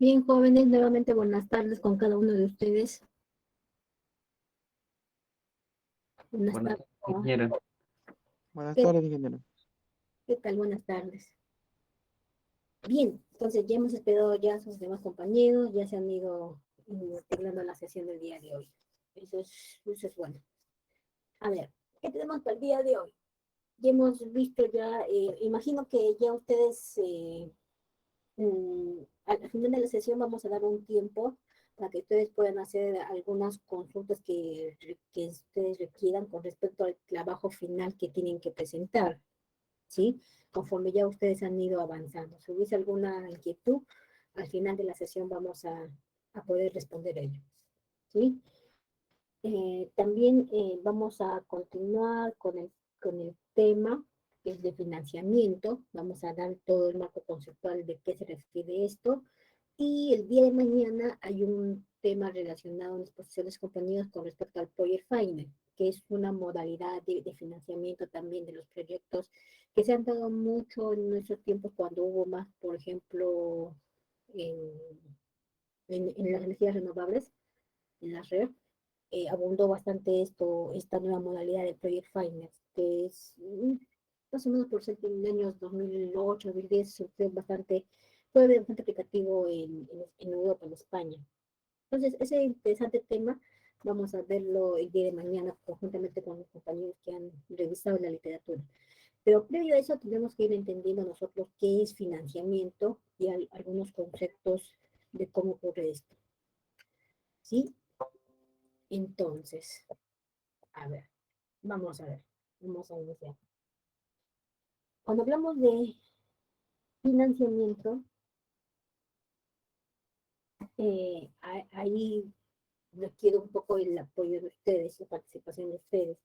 Bien, jóvenes, nuevamente buenas tardes con cada uno de ustedes. Buenas Buenas tardes. tardes, ingeniero. Buenas ¿Qué, tardes, ingeniero. qué tal? Buenas tardes. Bien, entonces ya hemos esperado ya a sus demás compañeros, ya se han ido integrando a la sesión del día de hoy. Eso es bueno. A ver, ¿qué tenemos para el día de hoy? Ya hemos visto imagino que ya ustedes al final de la sesión vamos a dar un tiempo para que ustedes puedan hacer algunas consultas que ustedes requieran con respecto al trabajo final que tienen que presentar, ¿sí? Conforme ya ustedes han ido avanzando. Si hubiese alguna inquietud, al final de la sesión vamos a poder responder ello, ¿sí? También vamos a continuar con el tema que es de financiamiento. Vamos a dar todo el marco conceptual de qué se refiere esto. Y el día de mañana hay un tema relacionado en exposiciones compañías con respecto al Project Finance, que es una modalidad de financiamiento también de los proyectos que se han dado mucho en nuestros tiempos cuando hubo más, por ejemplo, en, en las energías renovables, en las redes abundó bastante esta nueva modalidad de Project Finance, que es más o menos por ser en años 2008, 2010, fue bastante aplicativo en Europa, en España. Entonces, ese interesante tema vamos a verlo el día de mañana conjuntamente con los compañeros que han revisado la literatura. Pero previo a eso tenemos que ir entendiendo nosotros qué es financiamiento y algunos conceptos de cómo ocurre esto. ¿Sí? Entonces, a ver, vamos a iniciar. Cuando hablamos de financiamiento, ahí requiere un poco el apoyo de ustedes, la participación de ustedes.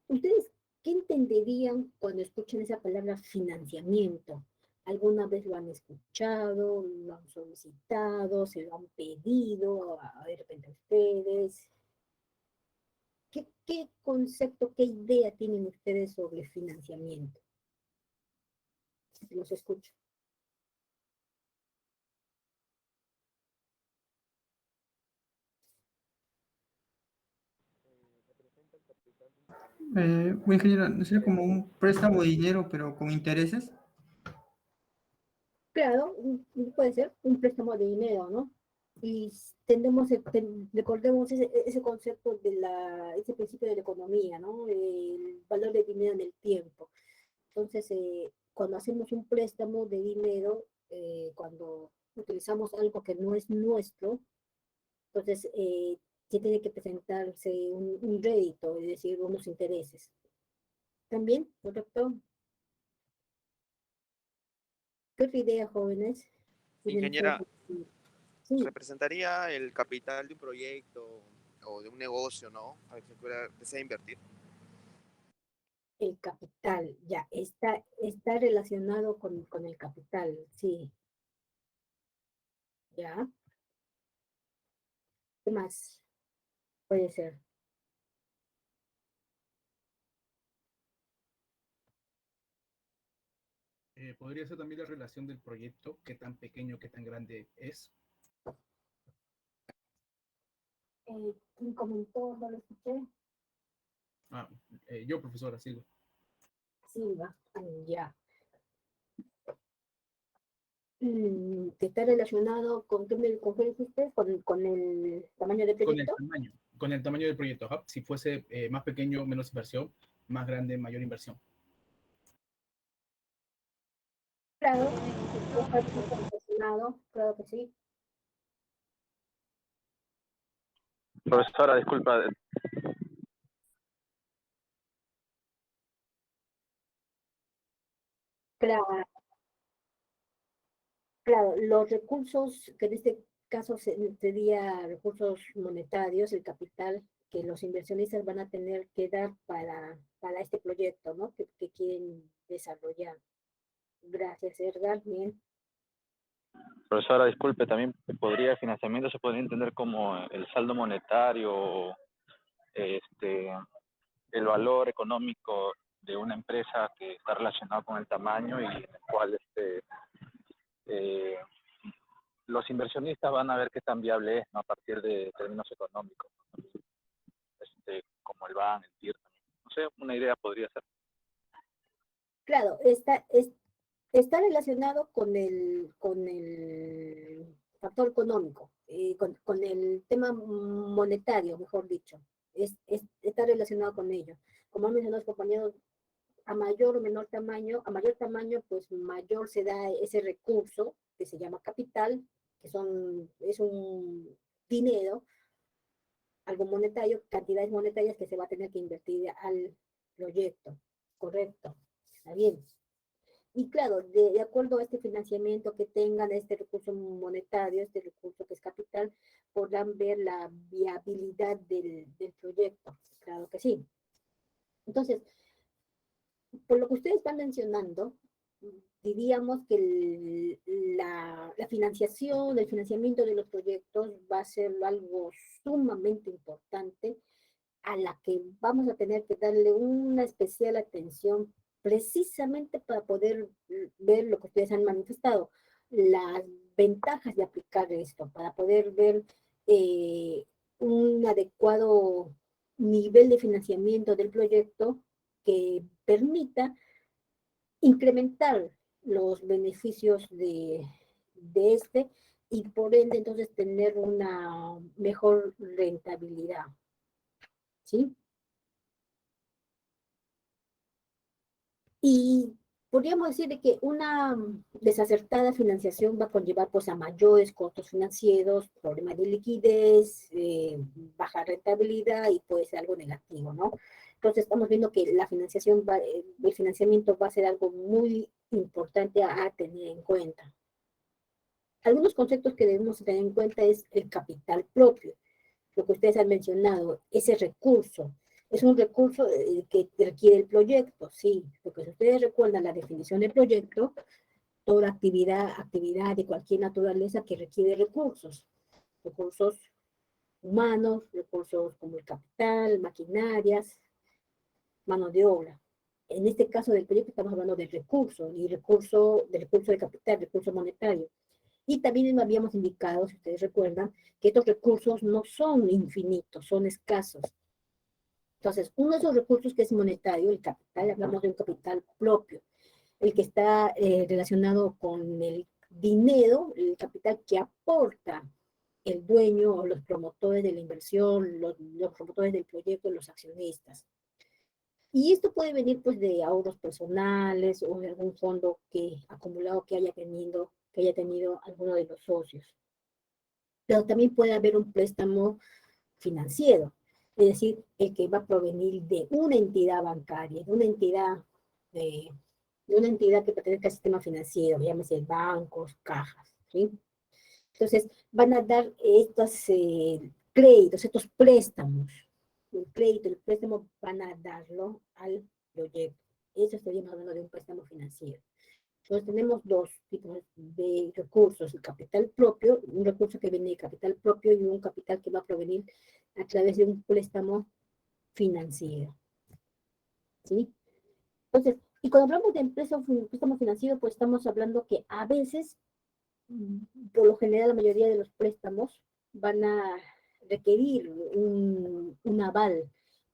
¿Ustedes qué entenderían cuando escuchan esa palabra financiamiento? ¿Alguna vez lo han escuchado, lo han solicitado, se lo han pedido de repente a ustedes? ¿Qué concepto, qué idea tienen ustedes sobre financiamiento? Los escucho. Ingeniero, ¿no sería como un préstamo de dinero, pero con intereses? Claro, puede ser un préstamo de dinero, ¿no? Y recordemos ese concepto ese principio de la economía, ¿no? El valor del dinero en el tiempo. Entonces, cuando hacemos un préstamo de dinero, cuando utilizamos algo que no es nuestro, entonces sí tiene que presentarse un rédito, es decir, unos intereses. ¿También? ¿Correcto? ¿Qué otra idea, jóvenes? ¿Tienen ustedes? Ingeniera, Sí. representaría el capital de un proyecto o de un negocio, ¿no? Al que desea invertir. El capital, ya, está relacionado con el capital, sí, ya. ¿Qué más puede ser? Podría ser también la relación del proyecto, qué tan pequeño, qué tan grande es. ¿Quién comentó? No lo escuché. Yo, profesora Silva. Silva, ya. ¿Que está relacionado con qué dijiste? ¿Con el tamaño del proyecto? Con el tamaño del proyecto. Ajá. Si fuese más pequeño, menos inversión, más grande, mayor inversión. Claro, está relacionado, claro que sí. Profesora, disculpa. Claro, claro, los recursos, que en este caso sería recursos monetarios, el capital que los inversionistas van a tener que dar para este proyecto, ¿no? Que quieren desarrollar. Gracias, Edgar. Bien. Profesora, disculpe, también podría financiamiento se podría entender como el saldo monetario, este, el valor económico de una empresa que está relacionado con el tamaño y en el cual eh, los inversionistas van a ver qué tan viable es, ¿no? A partir de términos económicos, como el BAN, el TIR también. No sé, una idea podría ser. Claro, está relacionado con el factor económico, con el tema monetario, mejor dicho. Está relacionado con ello. Como han mencionado los compañeros, a mayor o menor tamaño, a mayor tamaño, pues mayor se da ese recurso que se llama capital, es un dinero, algo monetario, cantidades monetarias que se va a tener que invertir al proyecto. Correcto, está bien. Y claro, de acuerdo a este financiamiento que tengan, este recurso monetario, este recurso que es capital, podrán ver la viabilidad del proyecto. Claro que sí. Entonces, por lo que ustedes están mencionando, diríamos que la financiación, el financiamiento de los proyectos va a ser algo sumamente importante a la que vamos a tener que darle una especial atención precisamente para poder ver lo que ustedes han manifestado, las ventajas de aplicar esto, para poder ver un adecuado nivel de financiamiento del proyecto que permita incrementar los beneficios de este y por ende entonces tener una mejor rentabilidad. ¿Sí? Y podríamos decir de que una desacertada financiación va a conllevar pues, a mayores costos financieros, problemas de liquidez, baja rentabilidad y puede ser algo negativo, ¿no? Entonces estamos viendo que la financiación, el financiamiento va a ser algo muy importante a tener en cuenta. Algunos conceptos que debemos tener en cuenta es el capital propio, lo que ustedes han mencionado, ese recurso. Es un recurso que requiere el proyecto, sí, porque si ustedes recuerdan la definición del proyecto, toda actividad de cualquier naturaleza que requiere recursos humanos, recursos como el capital, maquinarias, mano de obra. En este caso del proyecto estamos hablando del recurso de capital, recurso monetario. Y también habíamos indicado, si ustedes recuerdan, que estos recursos no son infinitos, son escasos. Entonces, uno de esos recursos que es monetario, el capital, hablamos de un capital propio, el que está relacionado con el dinero, el capital que aporta el dueño o los promotores de la inversión, los promotores del proyecto, los accionistas. Y esto puede venir pues de ahorros personales o de algún fondo acumulado que haya tenido alguno de los socios. Pero también puede haber un préstamo financiero, es decir, el que va a provenir de una entidad bancaria, de una entidad que pertenezca al sistema financiero, llámese bancos, cajas, ¿sí? Entonces, van a dar estos créditos, estos préstamos. El préstamo van a darlo al proyecto. Eso estaríamos hablando de un préstamo financiero. Entonces tenemos dos tipos de recursos, el capital propio, un recurso que viene de capital propio y un capital que va a provenir a través de un préstamo financiero. ¿Sí? Entonces, y cuando hablamos de préstamo financiero, pues estamos hablando que a veces, por lo general, la mayoría de los préstamos van a requerir un aval,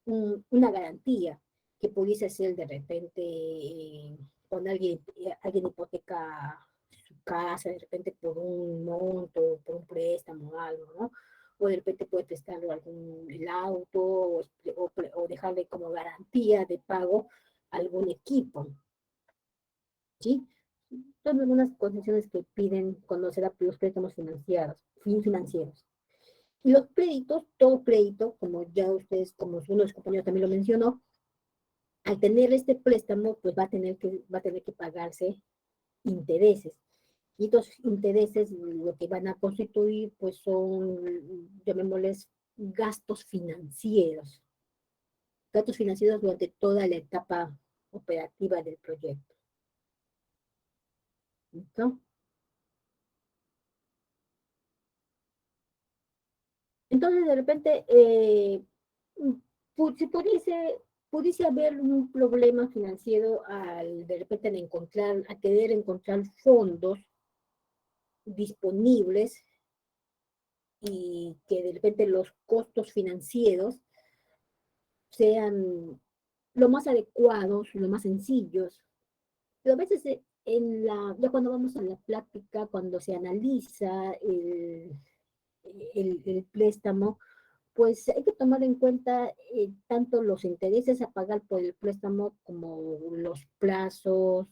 una garantía que pudiese ser de repente cuando alguien hipoteca su casa, de repente por un monto, por un préstamo o algo, ¿no? O de repente puede prestarle el auto o dejarle como garantía de pago algún equipo, ¿sí? Son algunas condiciones que piden cuando se da los préstamos financieros. Y los créditos, todo crédito, como ya ustedes, como uno de los compañeros también lo mencionó, al tener este préstamo, pues va a tener que pagarse intereses. Y estos intereses lo que van a constituir, pues son, llamémosles, gastos financieros. Gastos financieros durante toda la etapa operativa del proyecto. ¿Listo? Entonces, de repente, si pudiese haber un problema financiero de repente a querer encontrar fondos disponibles y que de repente los costos financieros sean lo más adecuados, lo más sencillos. Pero a veces ya cuando vamos a la práctica, cuando se analiza el préstamo, pues hay que tomar en cuenta tanto los intereses a pagar por el préstamo como los plazos,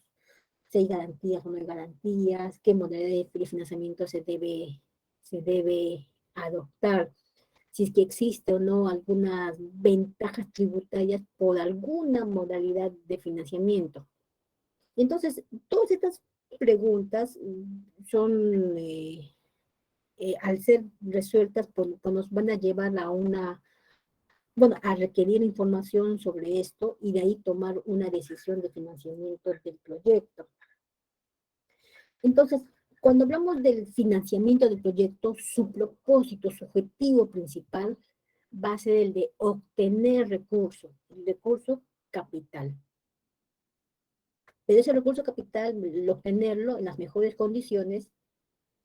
si hay garantías o no hay garantías, qué modalidad de financiamiento se debe adoptar, si es que existe o no algunas ventajas tributarias por alguna modalidad de financiamiento. Entonces, todas estas preguntas son, al ser resueltas, pues nos van a llevar a requerir información sobre esto y de ahí tomar una decisión de financiamiento del proyecto. Entonces, cuando hablamos del financiamiento del proyecto, su propósito, su objetivo principal va a ser el de obtener recursos, el recurso capital. Pero ese recurso capital, obtenerlo en las mejores condiciones,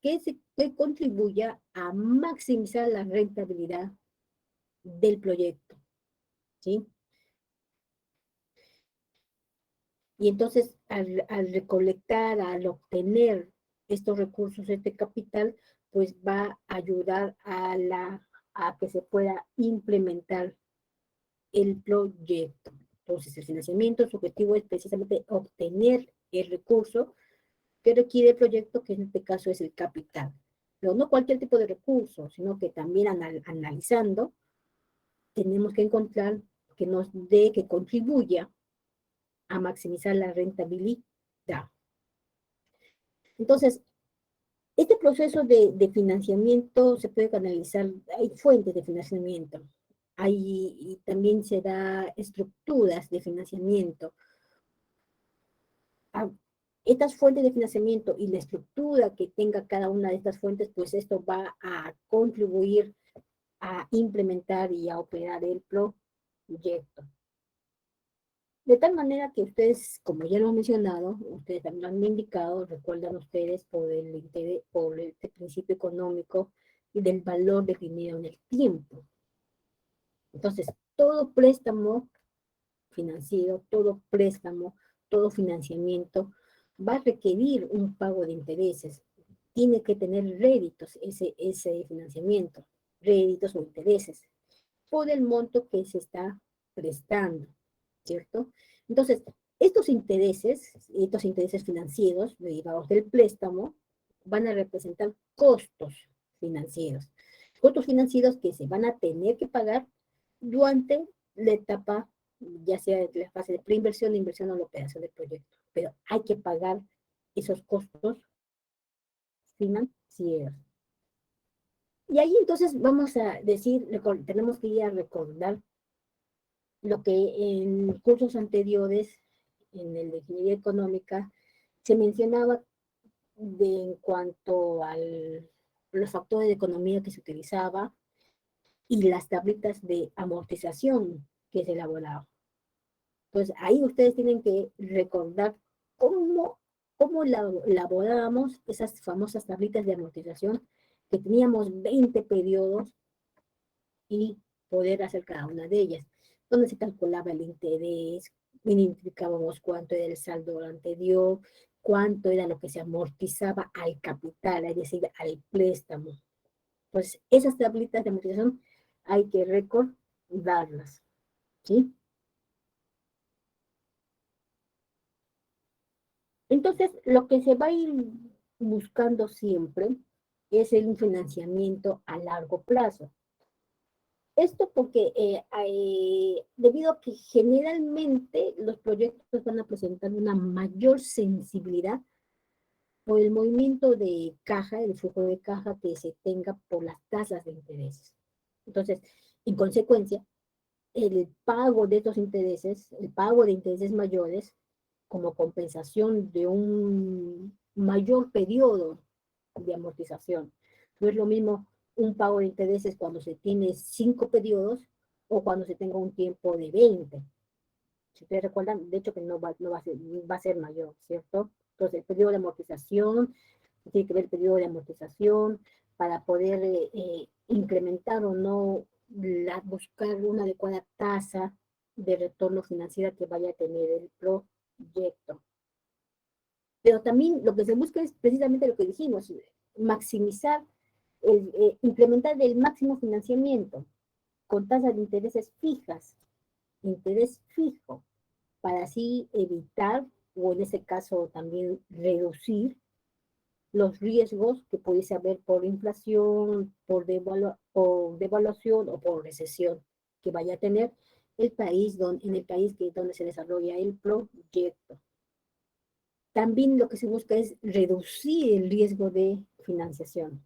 que contribuya a maximizar la rentabilidad del proyecto, ¿sí? Y entonces, al recolectar, al obtener estos recursos, este capital, pues va a ayudar a que se pueda implementar el proyecto. Entonces, el financiamiento, su objetivo es precisamente obtener el recurso que requiere el proyecto, que en este caso es el capital. Pero no cualquier tipo de recurso, sino que también analizando, tenemos que encontrar que contribuya a maximizar la rentabilidad. Entonces, este proceso de financiamiento se puede canalizar, hay fuentes de financiamiento, y también se da estructuras de financiamiento. Estas fuentes de financiamiento y la estructura que tenga cada una de estas fuentes, pues esto va a contribuir a implementar y a operar el proyecto. De tal manera que ustedes, como ya lo he mencionado, ustedes también lo han indicado, recuerdan ustedes por este principio económico y del valor definido en el tiempo. Entonces, todo préstamo financiero, todo préstamo, todo financiamiento va a requerir un pago de intereses. Tiene que tener réditos ese financiamiento, réditos o intereses, por el monto que se está prestando, ¿cierto? Entonces, estos intereses financieros derivados del préstamo van a representar costos financieros. Costos financieros que se van a tener que pagar durante la etapa, ya sea de la fase de preinversión, inversión o la operación del proyecto. Pero hay que pagar esos costos financieros. Y ahí entonces vamos a decir, tenemos que ir a recordar lo que en cursos anteriores, en el de ingeniería económica, se mencionaba en cuanto a los factores de economía que se utilizaba y las tablitas de amortización que se elaboraban. Entonces, ahí ustedes tienen que recordar cómo elaborábamos esas famosas tablitas de amortización, que teníamos 20 periodos y poder hacer cada una de ellas, donde se calculaba el interés, identificábamos cuánto era el saldo anterior, cuánto era lo que se amortizaba al capital, es decir, al préstamo. Pues esas tablitas de amortización hay que recordarlas, ¿sí? Entonces, lo que se va a ir buscando siempre es un financiamiento a largo plazo. Esto porque debido a que generalmente los proyectos van a presentar una mayor sensibilidad por el movimiento de caja, el flujo de caja que se tenga por las tasas de intereses. Entonces, en consecuencia, el pago de estos intereses, el pago de intereses mayores, como compensación de un mayor periodo de amortización. No es lo mismo un pago de intereses cuando se tiene 5 periodos o cuando se tenga un tiempo de 20. Si ustedes recuerdan, de hecho que no va a ser mayor, ¿cierto? Entonces, el periodo de amortización tiene que ver el periodo de amortización, para poder incrementar o no, buscar una adecuada tasa de retorno financiera que vaya a tener el proyecto. Pero también lo que se busca es precisamente lo que dijimos, maximizar, implementar el máximo financiamiento con tasas de intereses fijas, interés fijo, para así evitar, o en ese caso también reducir los riesgos que pudiese haber por inflación, por devaluación o por recesión que vaya a tener el país en el país donde se desarrolla el proyecto. También lo que se busca es reducir el riesgo de financiación,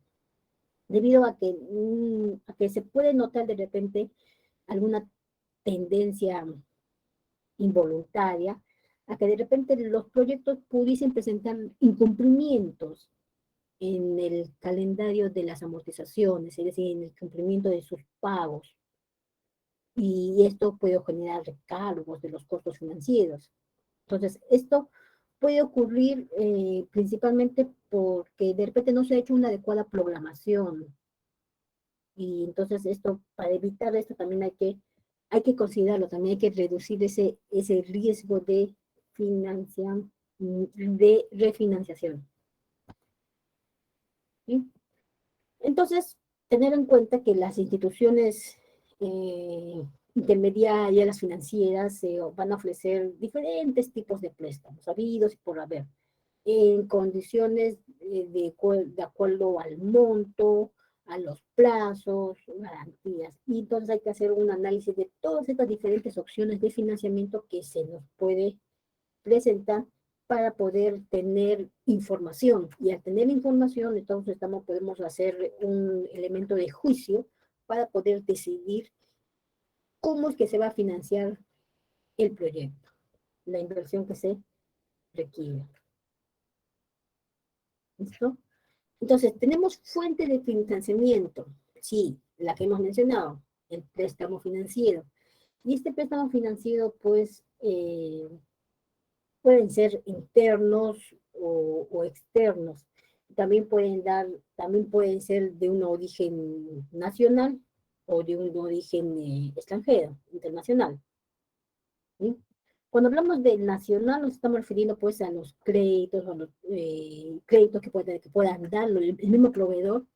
debido a que se puede notar de repente alguna tendencia involuntaria, a que de repente los proyectos pudiesen presentar incumplimientos en el calendario de las amortizaciones, es decir, en el cumplimiento de sus pagos. Y esto puede generar recargos de los costos financieros. Entonces, esto puede ocurrir principalmente porque de repente no se ha hecho una adecuada programación. Y entonces esto, para evitar esto también hay que considerarlo, también hay que reducir ese riesgo de refinanciación. ¿Sí? Entonces, tener en cuenta que las instituciones intermediarias, las financieras, van a ofrecer diferentes tipos de préstamos, habidos y por haber, en condiciones de acuerdo al monto, a los plazos, garantías. Y entonces hay que hacer un análisis de todas estas diferentes opciones de financiamiento que se nos puede presentar para poder tener información. Y al tener información, entonces podemos hacer un elemento de juicio para poder decidir cómo es que se va a financiar el proyecto, la inversión que se requiere. ¿Listo? Entonces, tenemos fuentes de financiamiento. Sí, la que hemos mencionado, el préstamo financiero. Y este préstamo financiero, pues, pueden ser internos o externos. También pueden ser de un origen nacional o de un origen extranjero, internacional. ¿Sí? Cuando hablamos de nacional, nos estamos refiriendo pues a los créditos, a los créditos que puedan dar el mismo proveedor.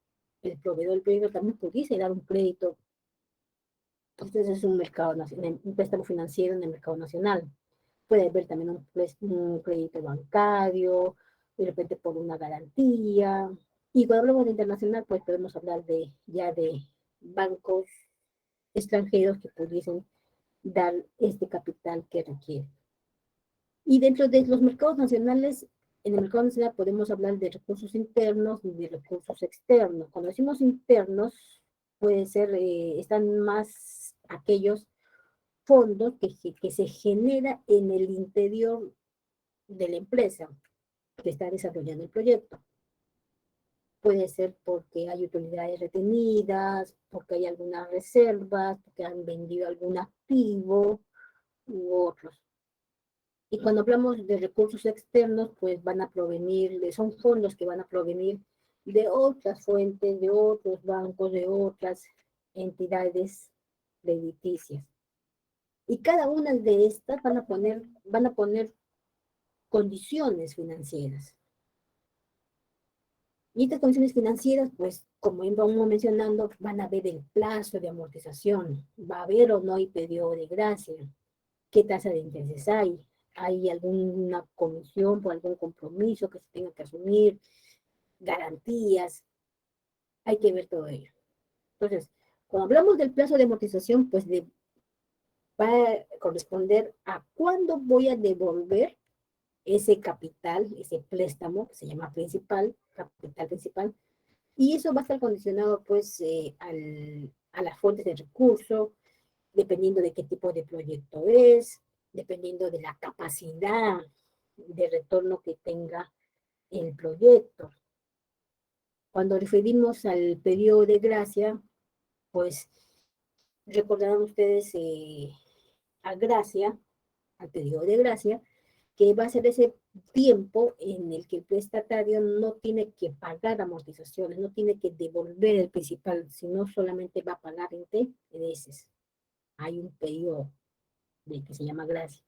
El proveedor del proyecto también pudiese dar un crédito. Entonces es un mercado nacional, un préstamo financiero en el mercado nacional. Puede haber también un crédito bancario, de repente por una garantía. Y cuando hablamos de internacional, pues podemos hablar ya de bancos extranjeros que pudiesen dar este capital que requiere. Y dentro de los mercados nacionales, en el mercado nacional podemos hablar de recursos internos y de recursos externos. Cuando decimos internos, puede ser, están más aquellos fondos que se genera en el interior de la empresa que está desarrollando el proyecto. Puede ser porque hay utilidades retenidas, porque hay algunas reservas, porque han vendido algún activo u otros. Y cuando hablamos de recursos externos, pues van a provenir, son fondos que van a provenir de otras fuentes, de otros bancos, de otras entidades crediticias. Y cada una de estas van a poner condiciones financieras. Y estas condiciones financieras, pues, como íbamos mencionando, van a ver el plazo de amortización, va a haber o no hay periodo de gracia, qué tasa de intereses hay alguna comisión por algún compromiso que se tenga que asumir, garantías, hay que ver todo ello. Entonces, cuando hablamos del plazo de amortización, pues va a corresponder a cuándo voy a devolver ese capital, ese préstamo, que se llama capital principal, y eso va a estar condicionado pues a las fuentes de recurso, dependiendo de qué tipo de proyecto es, dependiendo de la capacidad de retorno que tenga el proyecto. Cuando referimos al periodo de gracia, pues recordarán ustedes a gracia, al periodo de gracia, que va a ser ese tiempo en el que el prestatario no tiene que pagar amortizaciones, no tiene que devolver el principal, sino solamente va a pagar intereses. Hay un periodo de que se llama gracia.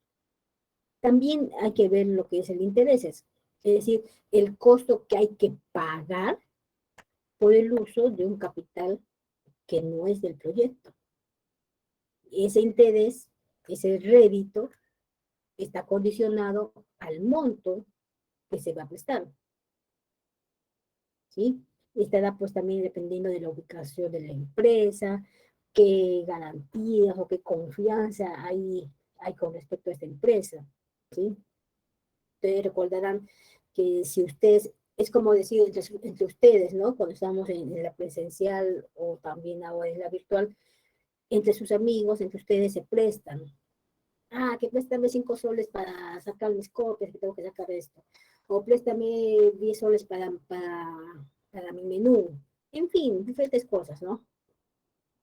También hay que ver lo que es el intereses, es decir, el costo que hay que pagar por el uso de un capital que no es del proyecto. Ese interés, ese rédito, está condicionado al monto que se va a prestar. ¿Sí? Estará pues también dependiendo de la ubicación de la empresa, qué garantías o qué confianza hay con respecto a esta empresa. ¿Sí? Ustedes recordarán que si ustedes, es como decir entre ustedes, ¿no? Cuando estamos en la presencial o también ahora en la virtual, entre sus amigos, entre ustedes se prestan. Ah, que préstame 5 soles para sacar mis copias, que tengo que sacar esto. O préstame 10 soles para mi menú. En fin, diferentes cosas, ¿no?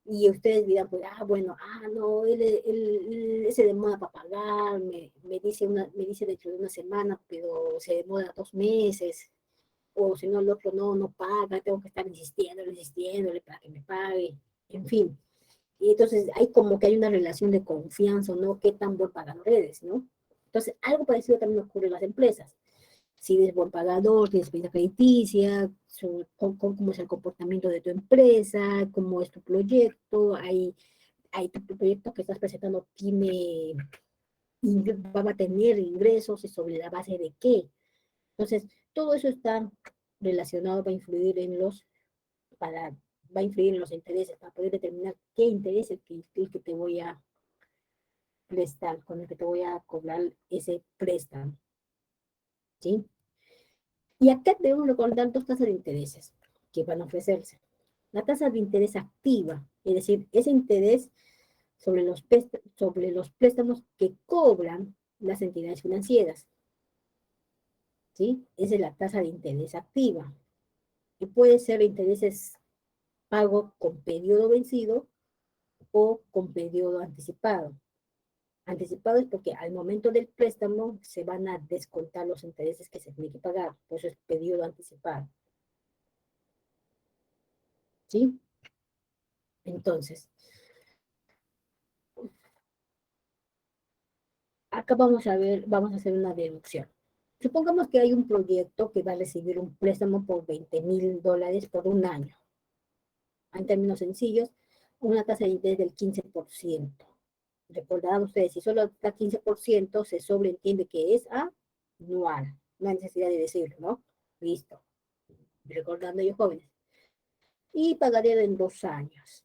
Y ustedes dirán, pues, bueno, no, él se demora para pagar, me dice dentro de una semana, pero se demora 2 meses. O si no, el otro no paga, tengo que estar insistiéndole para que me pague. En fin. Y entonces hay como que hay una relación de confianza, ¿no? ¿Qué tan buen pagador eres, no? Entonces, algo parecido también ocurre en las empresas. Si eres buen pagador, tienes cuenta crediticia, cómo es el comportamiento de tu empresa, cómo es tu proyecto, hay tu proyecto que estás presentando va a tener ingresos y sobre la base de qué. Entonces, todo eso está relacionado para influir para va a influir en los intereses, para poder determinar qué interés es el que te voy a prestar, con el que te voy a cobrar ese préstamo. ¿Sí? Y acá debemos recordar dos tasas de intereses que van a ofrecerse. La tasa de interés activa, es decir, ese interés sobre los préstamos que cobran las entidades financieras. ¿Sí? Esa es la tasa de interés activa. Y puede ser intereses pago con periodo vencido o con periodo anticipado. Anticipado es porque al momento del préstamo se van a descontar los intereses que se tienen que pagar. Por eso es periodo anticipado. ¿Sí? Entonces, acá vamos a hacer una deducción. Supongamos que hay un proyecto que va a recibir un préstamo por $20,000 por un año. En términos sencillos, una tasa de interés del 15%. Recordarán ustedes, si solo está 15%, se sobreentiende que es anual. No hay necesidad de decirlo, ¿no? Listo. Recordando ellos jóvenes. Y pagaría en 2 años.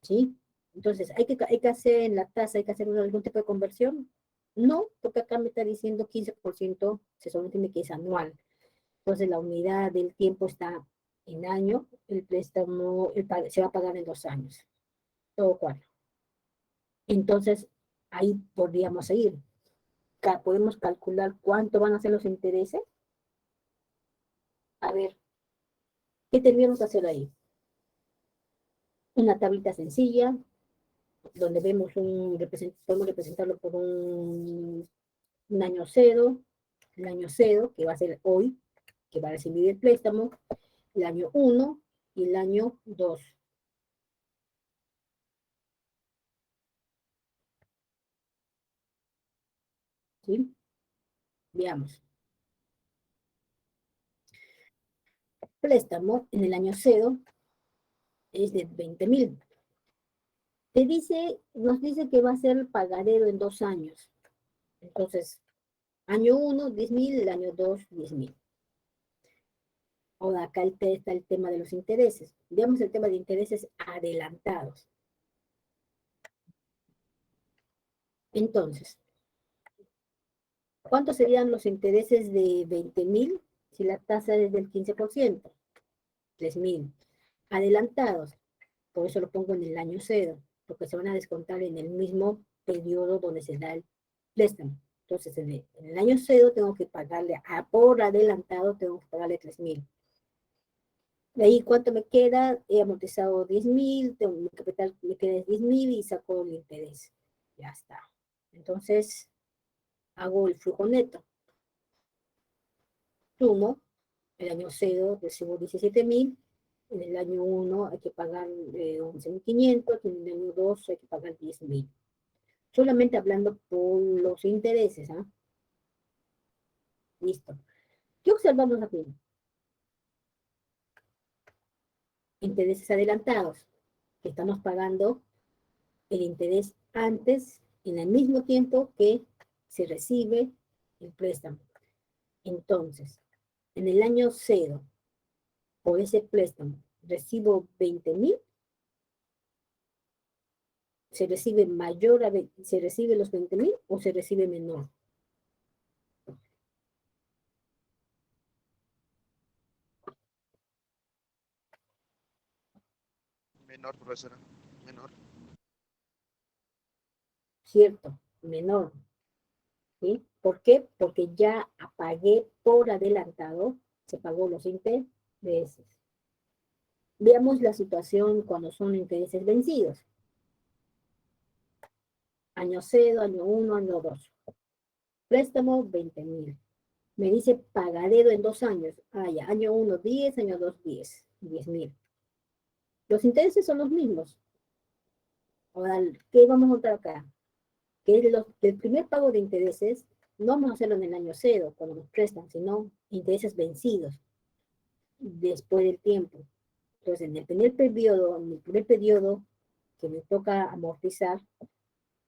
¿Sí? Entonces, ¿hay que hacer en la tasa, hay que hacer algún tipo de conversión? No, porque acá me está diciendo 15%, se sobreentiende que es anual. Entonces, la unidad del tiempo está en año, el préstamo se va a pagar en 2 años. Todo cual. Entonces, ahí podríamos seguir. Podemos calcular cuánto van a ser los intereses. A ver, ¿qué tendríamos que hacer ahí? Una tablita sencilla, donde podemos representarlo por un año cero, el año cero, que va a ser hoy, que va a recibir el préstamo, el año 1 y el año 2. ¿Sí? Veamos. Préstamo en el año cero es de 20,000. Nos dice que va a ser pagadero en 2 años. Entonces, año 1, 10,000, el año 2, 10,000. Ahora, acá está el tema de los intereses. Veamos el tema de intereses adelantados. Entonces, ¿cuántos serían los intereses de 20,000 si la tasa es del 15%? 3,000. Adelantados, por eso lo pongo en el año cero, porque se van a descontar en el mismo periodo donde se da el préstamo. Entonces, en el año cero tengo que pagarle, por adelantado tengo que pagarle 3,000. De ahí, ¿cuánto me queda? He amortizado 10,000, mi capital me queda 10,000 y saco el interés. Ya está. Entonces, hago el flujo neto. Sumo, el año 0 recibo 17.000, en el año 1 hay que pagar 11.500, en el año 2 hay que pagar 10.000. Solamente hablando por los intereses, ¿ah? Listo. ¿Qué observamos aquí? Intereses adelantados, que estamos pagando el interés antes, en el mismo tiempo que se recibe el préstamo. Entonces, en el año 0, por ese préstamo, recibo 20.000, ¿se recibe se recibe los 20.000 o se recibe menor? Menor, profesora, menor. Cierto, menor. ¿Sí? ¿Por qué? Porque ya pagué por adelantado, se pagó los intereses. Veamos la situación cuando son intereses vencidos. Año 0, año 1, año 2. Préstamo 20.000. Me dice pagadero en 2 años. Ah, ya, año 1, 10, año 2, 10.000. Los intereses son los mismos. Ahora, ¿qué vamos a notar acá? Que el primer pago de intereses no vamos a hacerlo en el año 0, cuando nos prestan, sino intereses vencidos después del tiempo. Entonces, en el primer periodo que me toca amortizar,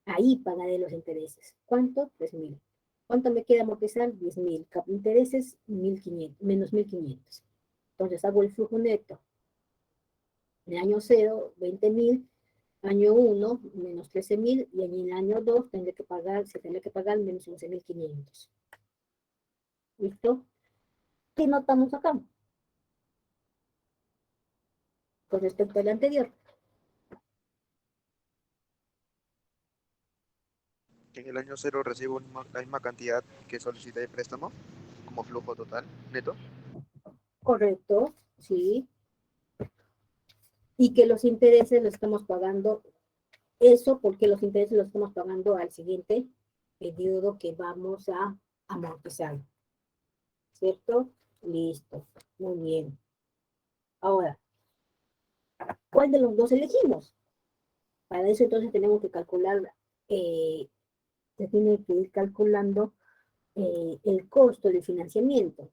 ahí pagaré los intereses. ¿Cuánto? 3.000. ¿Cuánto me queda amortizar? 10.000. Intereses, 1.500, menos 1.500. Entonces hago el flujo neto. En el año 0, 20.000. Año 1, menos 13.000. Y en el año 2 se tendrá que pagar menos 11.500. ¿Listo? ¿Qué notamos acá? Con respecto al anterior. Que en el año 0 recibo la misma cantidad que solicité de préstamo como flujo total neto. Correcto, sí. Y que los intereses los estamos pagando. Eso porque los intereses los estamos pagando al siguiente periodo que vamos a amortizar. ¿Cierto? Listo. Muy bien. Ahora, ¿cuál de los dos elegimos? Para eso entonces tenemos que calcular, se tiene que ir calculando el costo del financiamiento.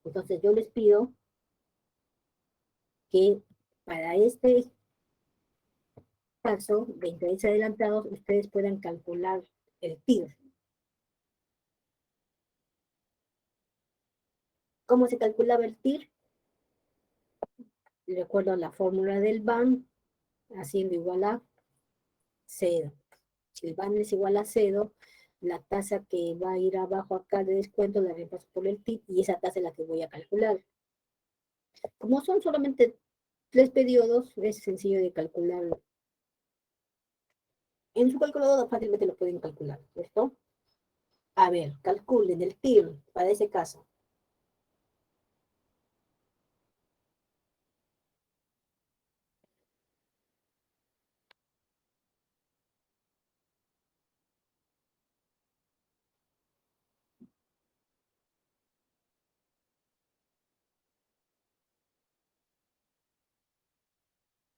Entonces yo les pido que para este caso de intereses adelantados ustedes puedan calcular el TIR. ¿Cómo se calculaba el TIR? Recuerdo la fórmula del BAN, haciendo igual a 0. Si el BAN es igual a 0, la tasa que va a ir abajo acá de descuento la reemplazo por el TIR y esa tasa es la que voy a calcular. Como son solamente 3 periodos, es sencillo de calcular. En su calculadora fácilmente lo pueden calcular, ¿cierto? A ver, calculen el TIR para ese caso.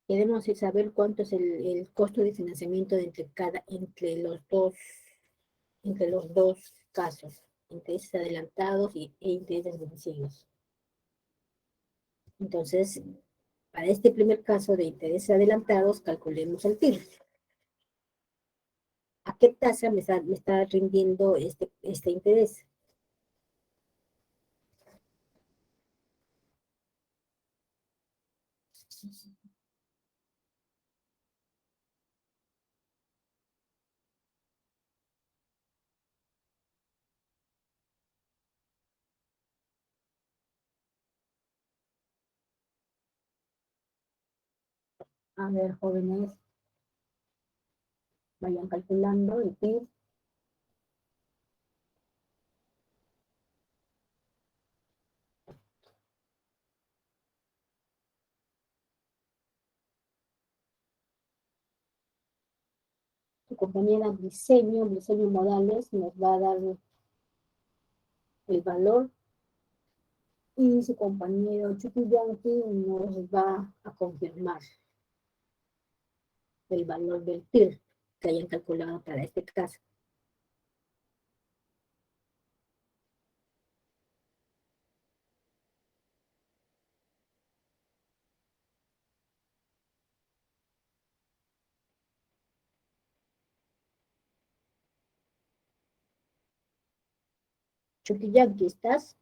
Queremos saber cuánto es el costo de financiamiento entre los dos casos, intereses adelantados e intereses vencidos. Entonces, para este primer caso de intereses adelantados, calculemos el TIR. ¿A qué tasa me está rindiendo este interés? A ver, jóvenes, vayan calculando el TIR. su compañera Briseño Modales, nos va a dar el valor y su compañero Chuquillanqui nos va a confirmar el valor del TIR que hayan calculado para este caso. Chuquillanqui, ¿estás?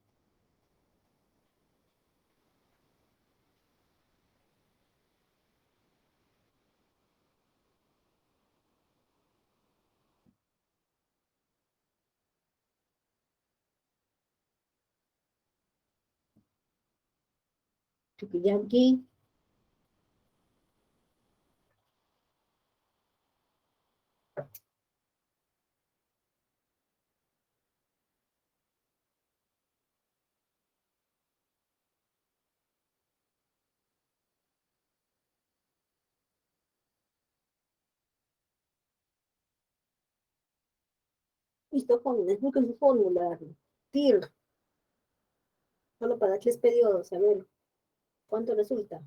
Chuquillanqui. Listo, jóvenes, busquen su fórmula. TIR, solo para 3 periodos, a ver, ¿cuánto resulta?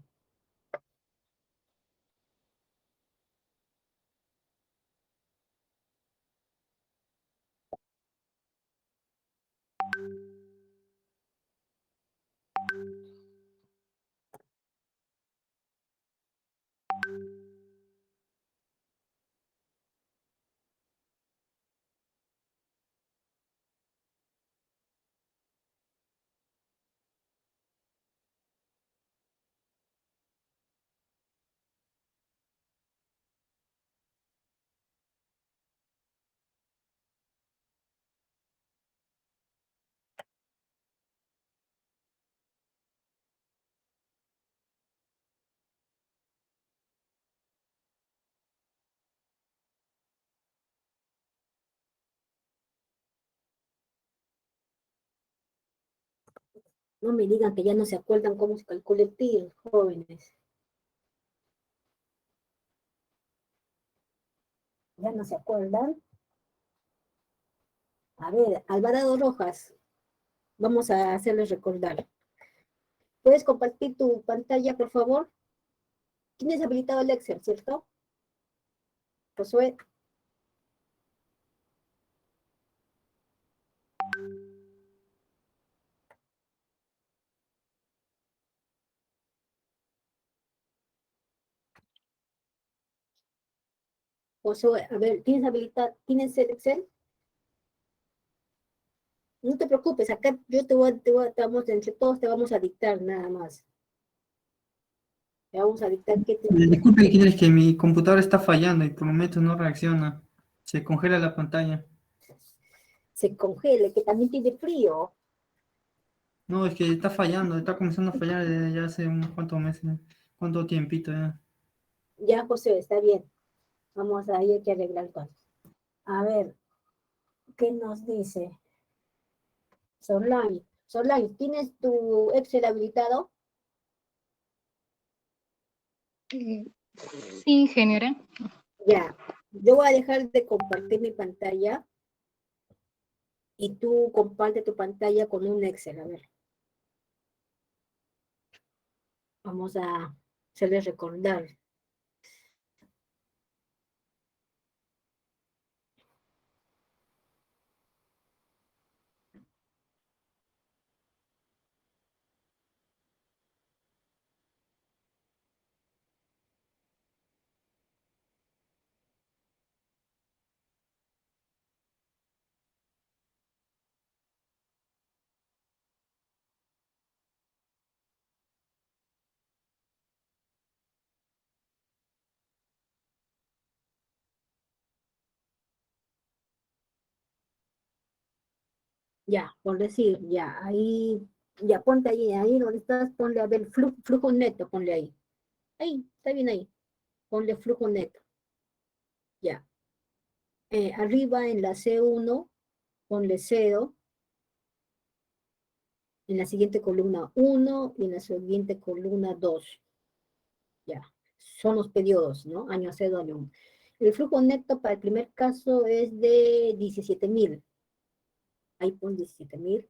No me digan que ya no se acuerdan cómo se calcula el TIR, jóvenes. ¿Ya no se acuerdan? A ver, Alvarado Rojas, vamos a hacerles recordar. ¿Puedes compartir tu pantalla, por favor? Tienes habilitado el Excel, ¿cierto? Josué. Josué, a ver, ¿tienes el Excel? No te preocupes, acá yo entre todos te vamos a dictar nada más. Te vamos a dictar qué te... Disculpe, es que mi computadora está fallando y por momentos no reacciona. Se congela la pantalla. Se congele, que también tiene frío. No, es que está fallando, está comenzando a fallar desde ya hace unos cuantos meses, cuánto tiempito ya. Ya, José, está bien. Vamos a ir, hay que arreglar cosas. A ver, ¿qué nos dice? Solay, ¿tienes tu Excel habilitado? Sí, ingeniera. Ya, yo voy a dejar de compartir mi pantalla y tú comparte tu pantalla con un Excel, a ver. Vamos a hacerles recordar. Ya, por decir, ya, ahí, ya ponte ahí donde estás, ponle a ver flujo neto, ponle ahí. Ahí, está bien ahí. Ponle flujo neto. Ya. Arriba en la C1, ponle 0. En la siguiente columna 1 y en la siguiente columna 2. Ya. Son los periodos, ¿no? Año 0, año 1. El flujo neto para el primer caso es de 17.000. Ahí pon 17.000.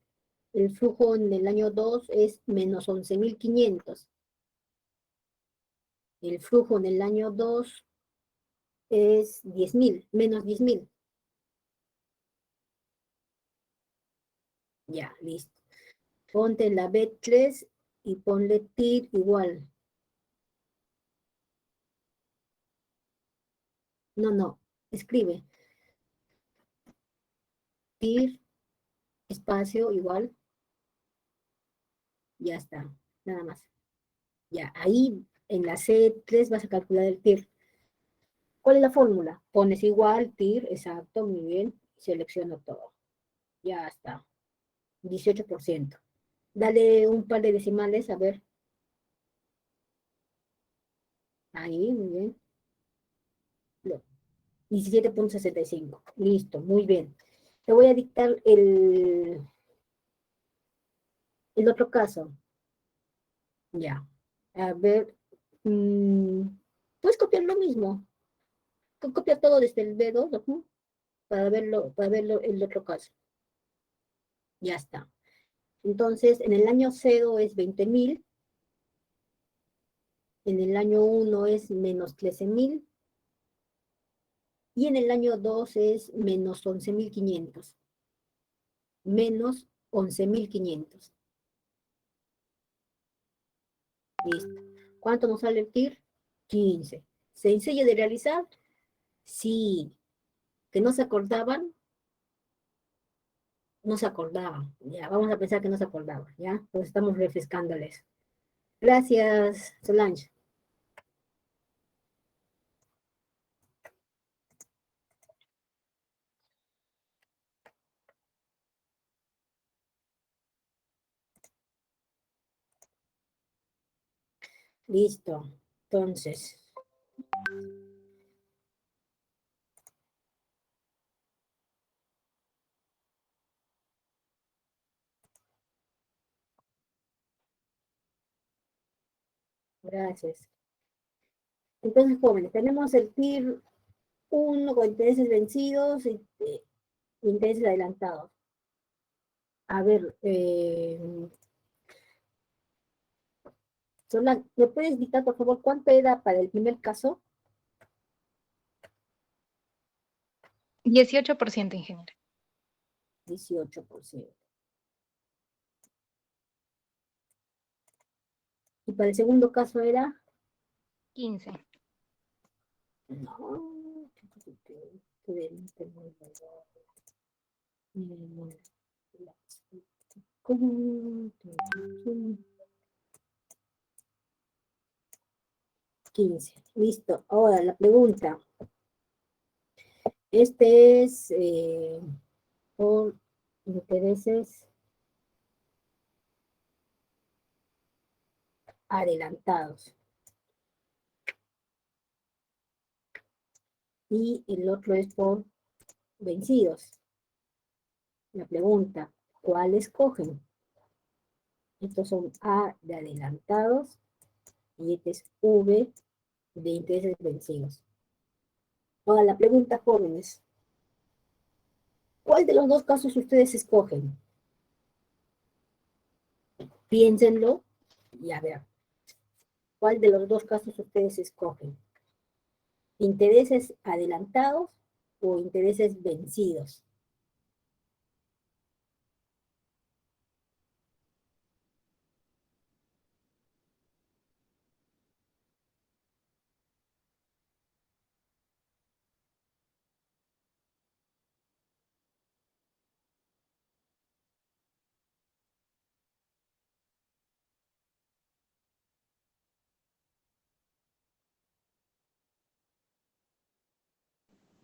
El flujo en el año 2 es menos 11.500. El flujo en el año 2 es 10.000, menos 10.000. Ya, listo. Ponte la B3 y ponle TIR igual. No, escribe. TIR, espacio, igual. Ya está, nada más. Ya, ahí en la C3 vas a calcular el TIR. ¿Cuál es la fórmula? Pones igual, TIR, exacto, muy bien. Selecciono todo. Ya está. 18%. Dale un par de decimales, a ver. Ahí, muy bien. 17.65. Listo, muy bien. Te voy a dictar el otro caso. Ya. A ver. Puedes copiar lo mismo. Copia todo desde el B2, ¿no? Para verlo el otro caso. Ya está. Entonces, en el año 0 es 20.000. En el año 1 es menos 13.000. Y en el año 2 es menos 11.500. Menos 11.500. Listo. ¿Cuánto nos sale el TIR? 15. ¿Sencillo de realizar? Sí. ¿Que no se acordaban? No se acordaban. Ya, vamos a pensar que no se acordaban, ¿ya? Pues estamos refrescándoles. Gracias, Solange. Listo. Entonces, gracias. Entonces, jóvenes, tenemos el TIR 1 con intereses vencidos y intereses adelantados. A ver, Solange, ¿me puedes dictar, por favor, cuánto era para el primer caso? 18%, ingeniero. 18%. Y para el segundo caso era... 15. No. 15. Listo. Ahora la pregunta. Este es por intereses adelantados. Y el otro es por vencidos. La pregunta, ¿cuál escogen? Estos son A de adelantados y este es V de intereses vencidos. Ahora la pregunta, jóvenes, ¿cuál de los dos casos ustedes escogen? Piénsenlo y a ver, ¿cuál de los dos casos ustedes escogen? ¿Intereses adelantados o intereses vencidos?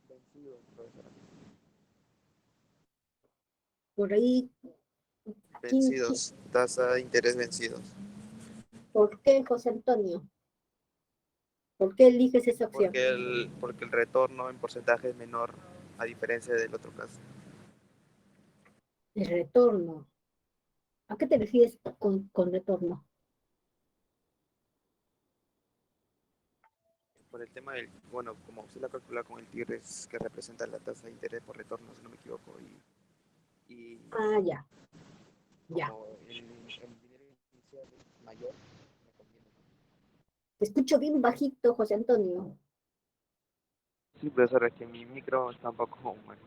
Vencidos, profesora. Por ahí, Vencidos, tasa de interés vencidos. ¿por qué, José Antonio? ¿Por qué eliges esa opción? Porque el retorno en porcentaje es menor a diferencia del otro caso. El retorno. ¿A qué te refieres con retorno? Por por el tema del, bueno, como usted la calcula con el TIRES que representa la tasa de interés por retorno, si no me equivoco, y Ya. como el dinero inicial es mayor, me conviene. Te escucho bien bajito, José Antonio. Sí, profesor, es que mi micro está un poco bueno.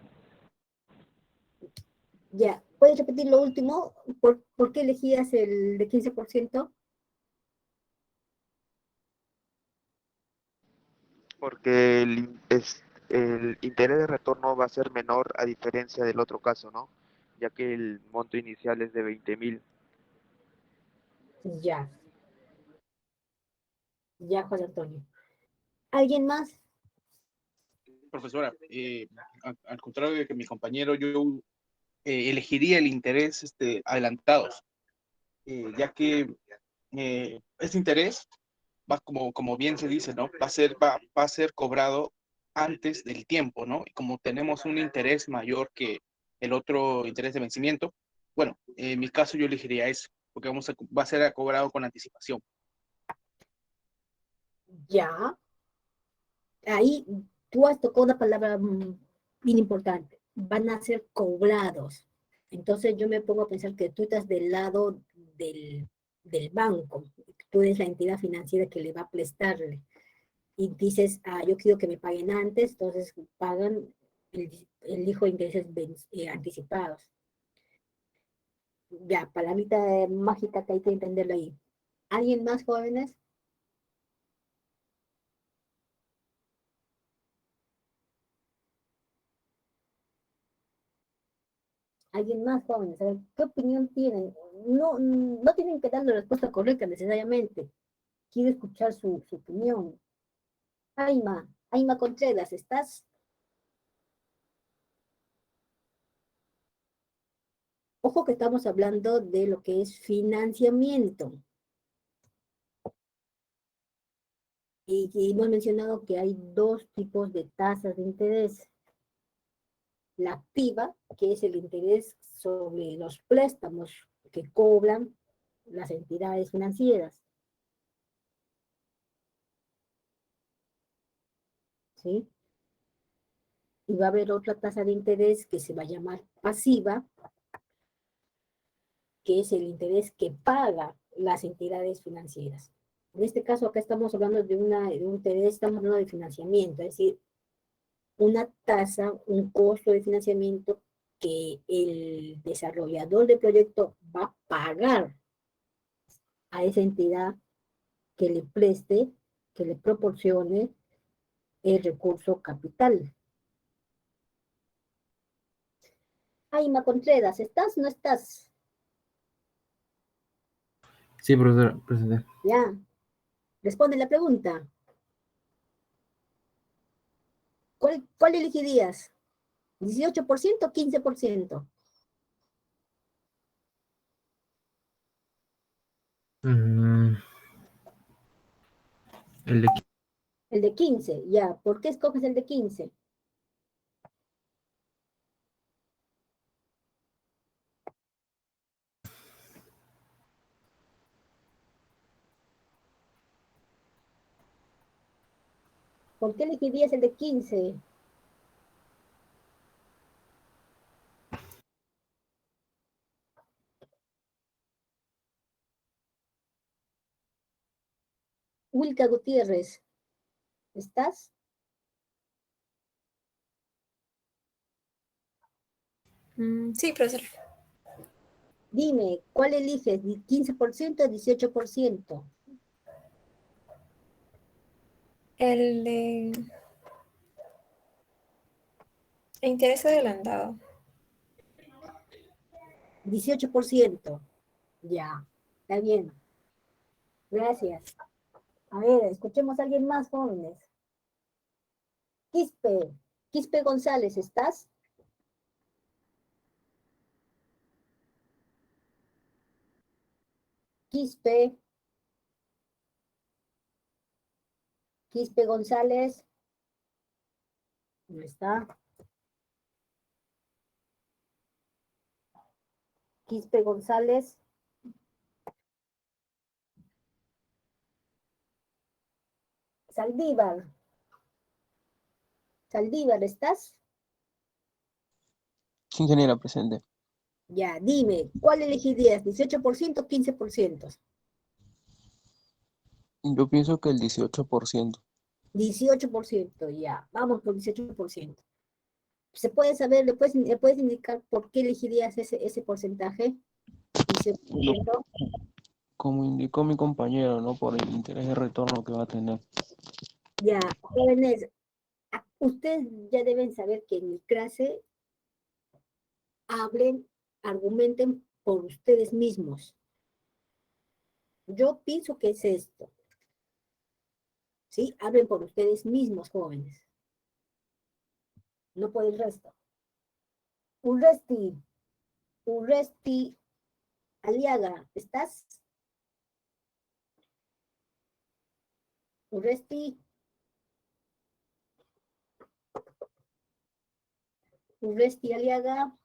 Ya. ¿Puedes repetir lo último? ¿Por qué elegías el de 15%? Porque el interés de retorno va a ser menor a diferencia del otro caso, ¿no? Ya que el monto inicial es de 20.000. Ya. Ya, José Antonio. ¿Alguien más? Profesora, al contrario de que mi compañero, yo elegiría el interés adelantados, ya que ese interés va como bien se dice, ¿no? Va a ser cobrado antes del tiempo, ¿no? Y como tenemos un interés mayor que el otro interés de vencimiento, bueno, en mi caso yo elegiría eso, porque va a ser cobrado con anticipación. Ya. Ahí tú has tocado una palabra bien importante. Van a ser cobrados. Entonces yo me pongo a pensar que tú estás del lado del banco. Tú eres la entidad financiera que le va a prestarle. Y dices, yo quiero que me paguen antes, entonces pagan el hijo de intereses anticipados. Ya, palabrita mágica que hay que entenderlo ahí. ¿Alguien más, jóvenes? ¿Alguien más, jóvenes? A ver, ¿qué opinión tienen? No tienen que dar la respuesta correcta necesariamente. Quiero escuchar su opinión. Aima Contreras, ¿estás? Ojo que estamos hablando de lo que es financiamiento. Y hemos mencionado que hay dos tipos de tasas de interés. La activa, que es el interés sobre los préstamos que cobran las entidades financieras. ¿Sí? Y va a haber otra tasa de interés que se va a llamar pasiva, que es el interés que paga las entidades financieras. En este caso, acá estamos hablando de un interés, estamos hablando de financiamiento, es decir, una tasa, un costo de financiamiento que el desarrollador del proyecto va a pagar a esa entidad que le preste, que le proporcione el recurso capital. Aima Contreras, ¿estás o no estás? Sí, profesora, presenté. Ya, responde la pregunta. ¿Cuál elegirías? ¿18% o 15%? Mm, el de El de 15, ya. ¿Por qué escoges el de 15? ¿Por qué elegirías el de 15? Wilka Gutiérrez, ¿estás? Sí, profesor. Dime, ¿cuál eliges? ¿15% o 18%? El de interés adelantado. 18%. Ya, está bien. Gracias. A ver, escuchemos a alguien más, jóvenes. Quispe González, ¿estás? Quispe González, ¿no está? Quispe González. Saldívar, Saldívar, ¿estás? Sí, ingeniera, presente. Ya, dime, ¿cuál elegirías? ¿18% o 15%? Yo pienso que el 18%. 18%, ya, vamos por 18%. ¿Se puede saber, le puedes indicar por qué elegirías ese porcentaje? 18%. Como indicó mi compañero, ¿no? Por el interés de retorno que va a tener. Ya, jóvenes, ustedes ya deben saber que en mi clase hablen, argumenten por ustedes mismos. Yo pienso que es esto, ¿sí? Hablen por ustedes mismos, jóvenes, no por el resto. Urresti, Urresti Aliaga, ¿estás? Urresti, Urresti Aliaga.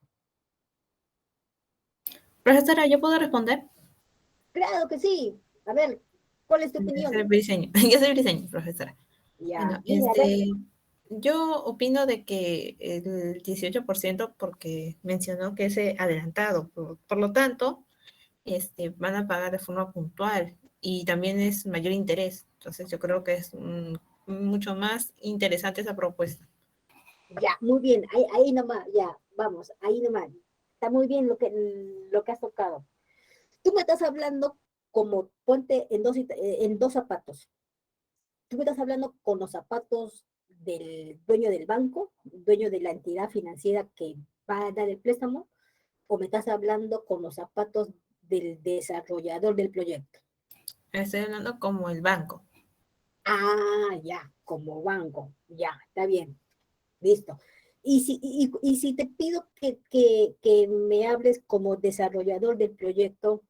Profesora, ¿yo puedo responder? Claro que sí. A ver, ¿cuál es tu Yo opinión? soy briseño, yo soy briseño, profesora. Ya, Bueno, dime, a ver. yo opino de que el 18% porque mencionó que es adelantado, por lo tanto, van a pagar de forma puntual y también es mayor interés. Entonces yo creo que es mucho más interesante esa propuesta. Ya, muy bien, ahí nomás, ya, vamos, ahí nomás. Está muy bien lo que has tocado. Tú me estás hablando como, ponte en dos zapatos. Tú me estás hablando con los zapatos del dueño del banco, dueño de la entidad financiera que va a dar el préstamo, o me estás hablando con los zapatos del desarrollador del proyecto. Estoy hablando como el banco. Ah, ya, como banco, ya, está bien, listo. Y si te pido que me hables como desarrollador del proyecto,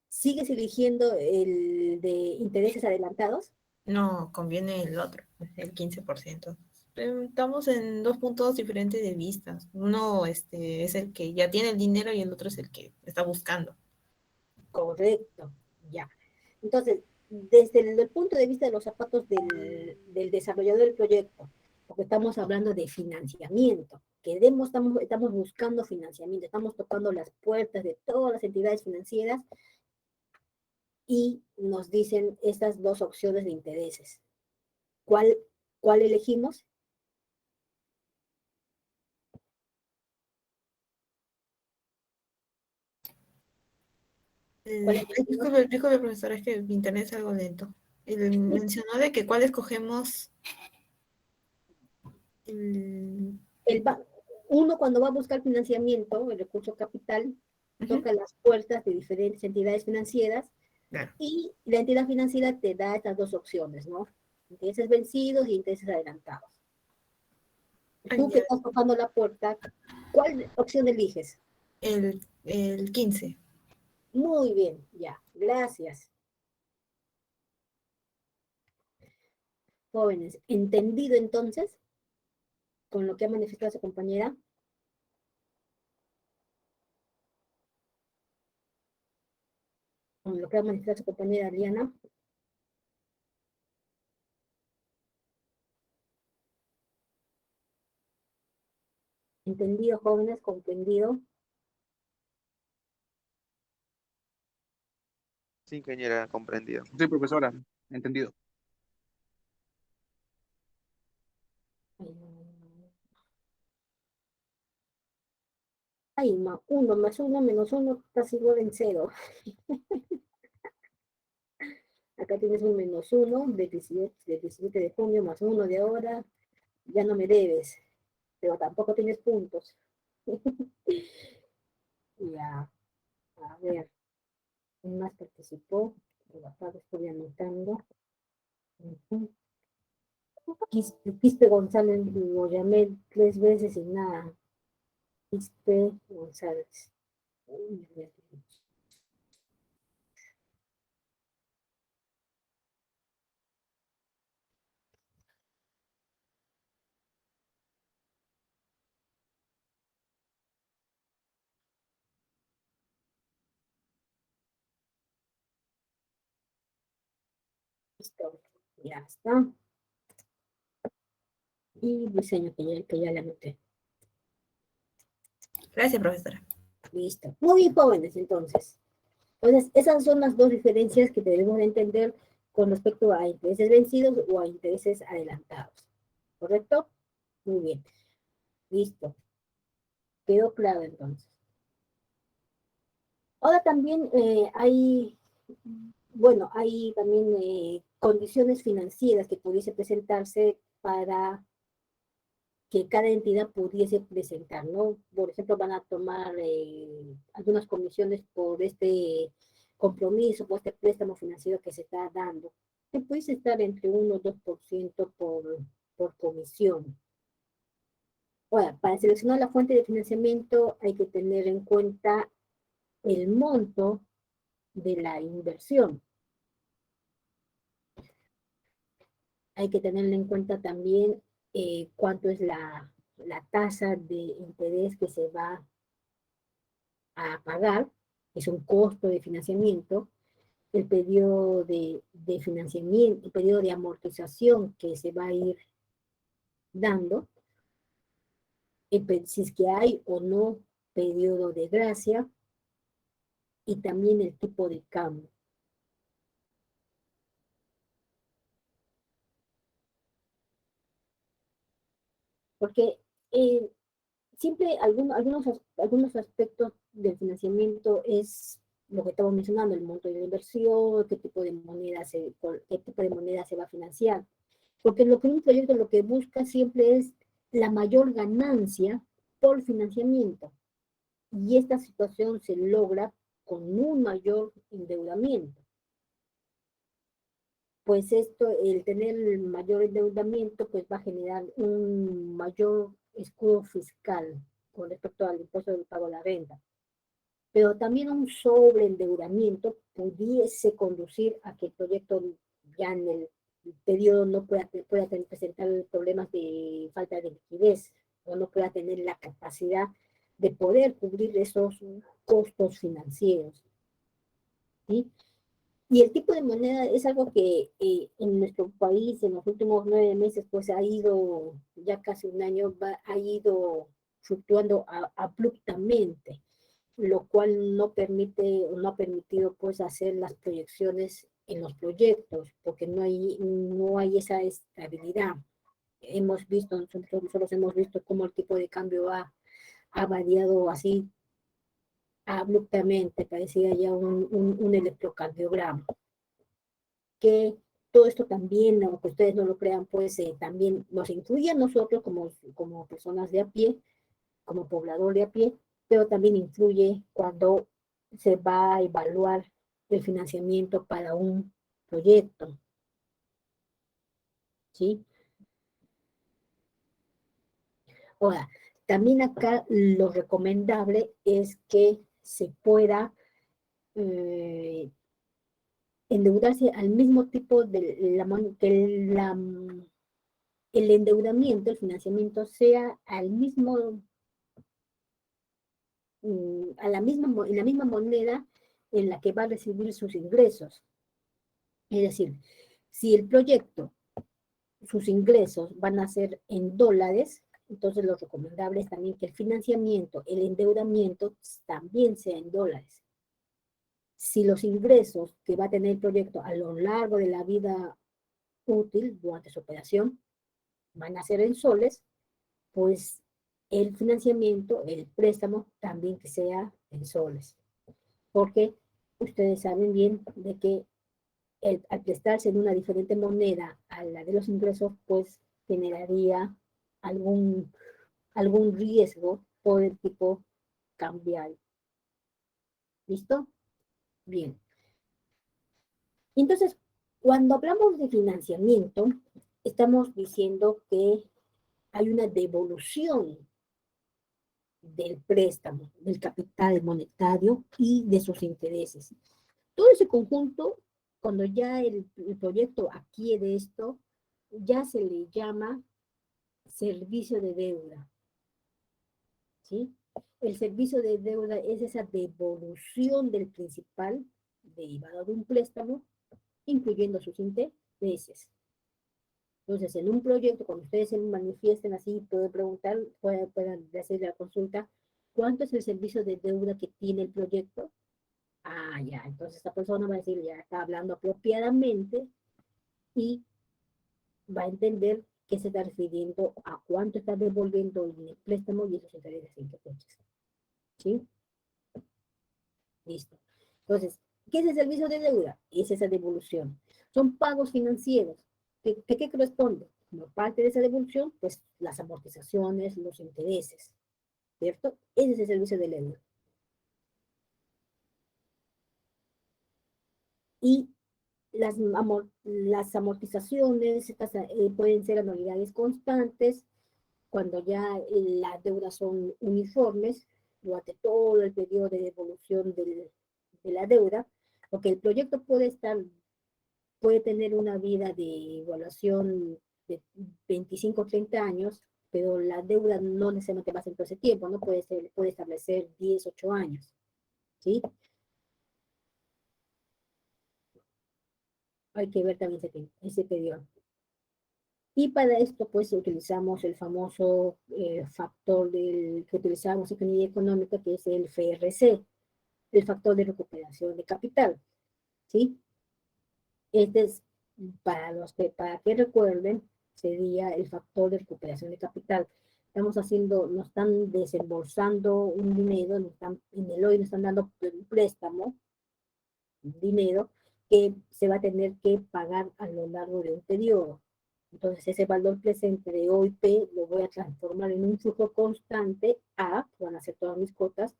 ¿sigues eligiendo el de intereses adelantados? No, conviene el otro, el 15%. Estamos en dos puntos diferentes de vista. Uno es el que ya tiene el dinero y el otro es el que está buscando. Correcto, ya. Entonces, desde el punto de vista de los zapatos del desarrollador del proyecto, porque estamos hablando de financiamiento, estamos buscando financiamiento, estamos tocando las puertas de todas las entidades financieras y nos dicen estas dos opciones de intereses. ¿Cuál elegimos? ¿Cuál elegimos? Disculpe, profesor, es que mi internet es algo lento. Mencionó de que cuál escogemos. el- El ba- Uno cuando va a buscar financiamiento, el recurso capital, Ujú, toca las puertas de diferentes entidades financieras claro. y la entidad financiera te da estas dos opciones, ¿no? Intereses vencidos y intereses adelantados. Ah, Tú que ya, estás tocando la puerta, ¿cuál opción eliges? el 15. Muy bien, ya, gracias. Jóvenes, ¿entendido entonces con lo que ha manifestado su compañera? Con lo que ha manifestado su compañera Liana. ¿Entendido, jóvenes? ¿Comprendido? Sí, ingeniera, comprendido. Sí, profesora, entendido. Ay, 1 más 1 menos 1 casi igual en 0. Acá tienes un -1 de 17 de junio más 1 de ahora. Ya no me debes, pero tampoco tienes puntos. Ya, a ver, ¿quién más participó? Acá estoy anotando. Ujú. Quispe González lo llamé 3 veces y nada. Quispe González. Uy, listo, ya está. y diseño que ya le anoté. Gracias, profesora. Listo. Muy bien, jóvenes, entonces. Entonces, esas son las dos diferencias que debemos de entender con respecto a intereses vencidos o a intereses adelantados. ¿Correcto? Muy bien. Listo. Quedó claro entonces. Ahora también hay también condiciones financieras que pudiese presentarse para que cada entidad pudiese presentar, ¿no? Por ejemplo, van a tomar algunas comisiones por este compromiso, por este préstamo financiero que se está dando, que puede estar entre 1 o 2% por comisión. Ahora, para seleccionar la fuente de financiamiento hay que tener en cuenta el monto de la inversión. Hay que tener en cuenta también cuánto es la tasa de interés que se va a pagar, es un costo de financiamiento, el periodo de financiamiento, el periodo de amortización que se va a ir dando, si es que hay o no periodo de gracia, y también el tipo de cambio. Porque siempre algunos aspectos del financiamiento es lo que estamos mencionando, el monto de la inversión, qué tipo de moneda se va a financiar. Porque lo que un proyecto lo que busca siempre es la mayor ganancia por financiamiento. Y esta situación se logra con un mayor endeudamiento. Pues el tener el mayor endeudamiento, pues va a generar un mayor escudo fiscal con respecto al impuesto del pago a la renta. Pero también un sobreendeudamiento pudiese conducir a que el proyecto ya en el periodo no pueda presentar problemas de falta de liquidez o no pueda tener la capacidad de poder cubrir esos costos financieros. ¿Sí? Y el tipo de moneda es algo que en nuestro país en los últimos 9 meses pues ha ido, ya casi un año, ha ido fluctuando abruptamente, lo cual no ha permitido pues hacer las proyecciones en los proyectos, porque no hay esa estabilidad. Nosotros hemos visto cómo el tipo de cambio ha variado así abruptamente, parecía ya un electrocardiograma. Que todo esto también, aunque ustedes no lo crean, pues también nos incluye a nosotros como personas de a pie, como poblador de a pie, pero también influye cuando se va a evaluar el financiamiento para un proyecto. ¿Sí? Ahora, también acá lo recomendable es que se pueda endeudarse al mismo tipo el endeudamiento, el financiamiento sea en la misma moneda en la que va a recibir sus ingresos. Es decir, si el proyecto, sus ingresos van a ser en dólares, entonces lo recomendable es también que el financiamiento, el endeudamiento también sea en dólares. Si los ingresos que va a tener el proyecto a lo largo de la vida útil durante su operación van a ser en soles, pues el financiamiento, el préstamo, también que sea en soles. Porque ustedes saben bien de que al prestarse en una diferente moneda a la de los ingresos, pues generaría algún riesgo por el tipo cambiario. ¿Listo? Bien. Entonces, cuando hablamos de financiamiento, estamos diciendo que hay una devolución del préstamo, del capital monetario y de sus intereses. Todo ese conjunto, cuando ya el proyecto adquiere esto, ya se le llama servicio de deuda. ¿Sí? El servicio de deuda es esa devolución del principal derivado de un préstamo, incluyendo sus intereses. Entonces, en un proyecto, cuando ustedes se manifiesten así, pueden preguntar, pueden hacer la consulta, ¿cuánto es el servicio de deuda que tiene el proyecto? Ah, ya, entonces esta persona va a decir, ya está hablando apropiadamente y va a entender que se está refiriendo a cuánto está devolviendo en el préstamo y esos intereses en qué fechas. ¿Sí? Listo. Entonces, ¿qué es el servicio de deuda? Es esa devolución. Son pagos financieros. ¿Qué corresponde? Como parte de esa devolución, pues las amortizaciones, los intereses. ¿Cierto? Ese es el servicio de deuda. Y las amortizaciones pueden ser anualidades constantes, cuando ya las deudas son uniformes durante todo el periodo de devolución de la deuda, porque el proyecto puede tener una vida de evaluación de 25 o 30 años, pero la deuda no necesariamente va a ser todo ese tiempo, ¿no? Puede establecer 10, 8 años, ¿sí? Hay que ver también ese periodo. Y para esto, pues, utilizamos el famoso factor que utilizamos en ingeniería económica, que es el FRC, el factor de recuperación de capital, ¿sí? Este es, para que recuerden, sería el factor de recuperación de capital. Nos están desembolsando un dinero, en el hoy nos están dando un préstamo, un dinero, que se va a tener que pagar a lo largo de un periodo. Entonces, ese valor presente de OIP lo voy a transformar en un flujo constante A, que van a ser todas mis cuotas,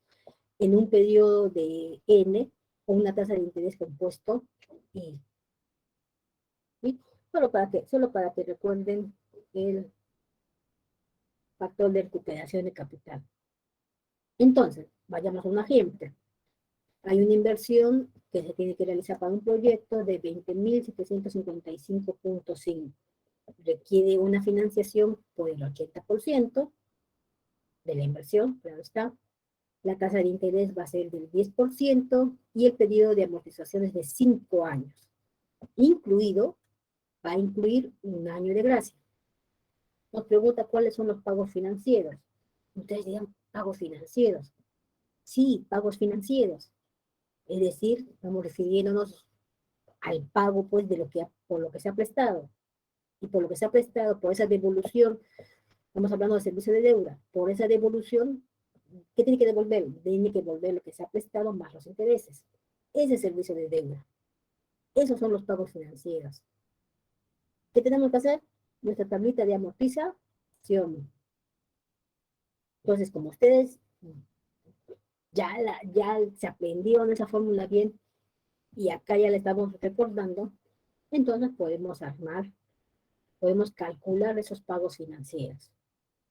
en un periodo de N, o una tasa de interés compuesto I. ¿Sí? Solo para que recuerden el factor de recuperación de capital. Entonces, vayamos a un ejemplo. Hay una inversión que se tiene que realizar para un proyecto de 20.755.5. Requiere una financiación por el 80% de la inversión, claro está. La tasa de interés va a ser del 10% y el periodo de amortización es de 5 años. Va a incluir un año de gracia. Nos pregunta cuáles son los pagos financieros. Ustedes dirán, pagos financieros. Sí, pagos financieros. Es decir, estamos refiriéndonos al pago, pues, por lo que se ha prestado. Y por lo que se ha prestado, por esa devolución, estamos hablando de servicio de deuda, por esa devolución, ¿qué tiene que devolver? Tiene que devolver lo que se ha prestado más los intereses. Ese servicio de deuda. Esos son los pagos financieros. ¿Qué tenemos que hacer? Nuestra tablita de amortización. Entonces, como ustedes ya se aprendieron esa fórmula bien y acá ya le estamos recordando, entonces podemos calcular esos pagos financieros,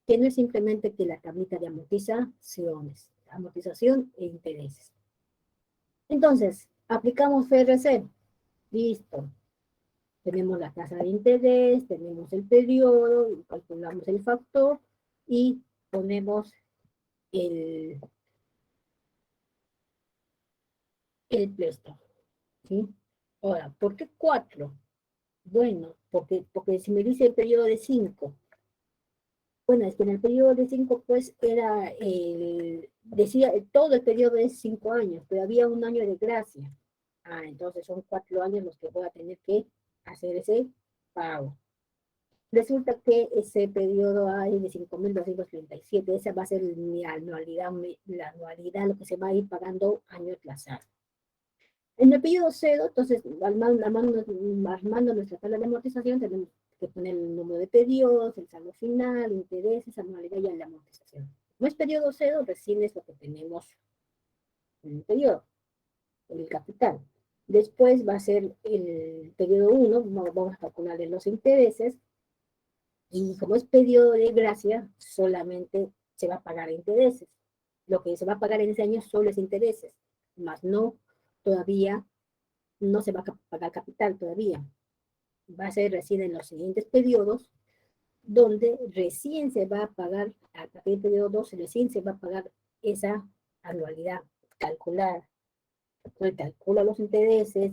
que no es simplemente que la tablita de amortizaciones, amortización e intereses. Entonces, aplicamos FRC, listo. Tenemos la tasa de interés, tenemos el periodo, calculamos el factor y ponemos el préstamo, ¿sí? Ahora, ¿por qué 4? Bueno, porque si me dice el periodo de 5, bueno, es que en el periodo de 5, pues, decía, todo el periodo es 5 años, pero había un año de gracia. Ah, entonces son 4 años los que voy a tener que hacer ese pago. Resulta que ese periodo hay de 5.237, esa va a ser mi anualidad, la anualidad, lo que se va a ir pagando año tras año. En el periodo 0, entonces, armando nuestra tabla de amortización, tenemos que poner el número de periodos, el saldo final, intereses, anualidad y la amortización. No es periodo 0, recién es lo que tenemos en el periodo, el capital. Después va a ser el periodo 1, vamos a calcular los intereses, y como es periodo de gracia, solamente se va a pagar intereses. Lo que se va a pagar en ese año solo es intereses, más no, todavía no se va a pagar capital todavía. Va a ser recién en los siguientes periodos, donde recién se va a pagar, a partir del periodo 2, recién se va a pagar esa anualidad calculada. Entonces calcula los intereses,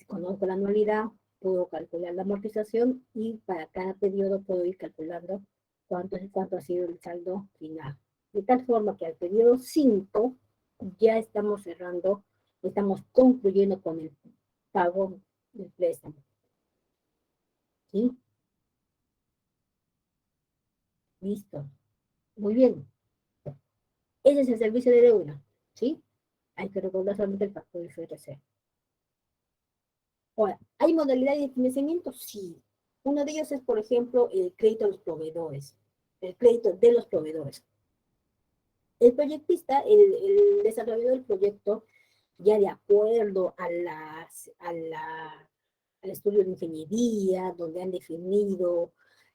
conozco la anualidad, puedo calcular la amortización y para cada periodo puedo ir calculando cuánto ha sido el saldo final. De tal forma que al periodo 5 ya estamos cerrando, estamos concluyendo con el pago del préstamo. ¿Sí? Listo. Muy bien. Ese es el servicio de deuda. ¿Sí? Hay que recordar solamente el factor IFRC. Ahora, ¿hay modalidades de financiamiento? Sí. Uno de ellos es, por ejemplo, el crédito a los proveedores. El crédito de los proveedores. El proyectista, el desarrollador del proyecto, ya de acuerdo al estudio de ingeniería, donde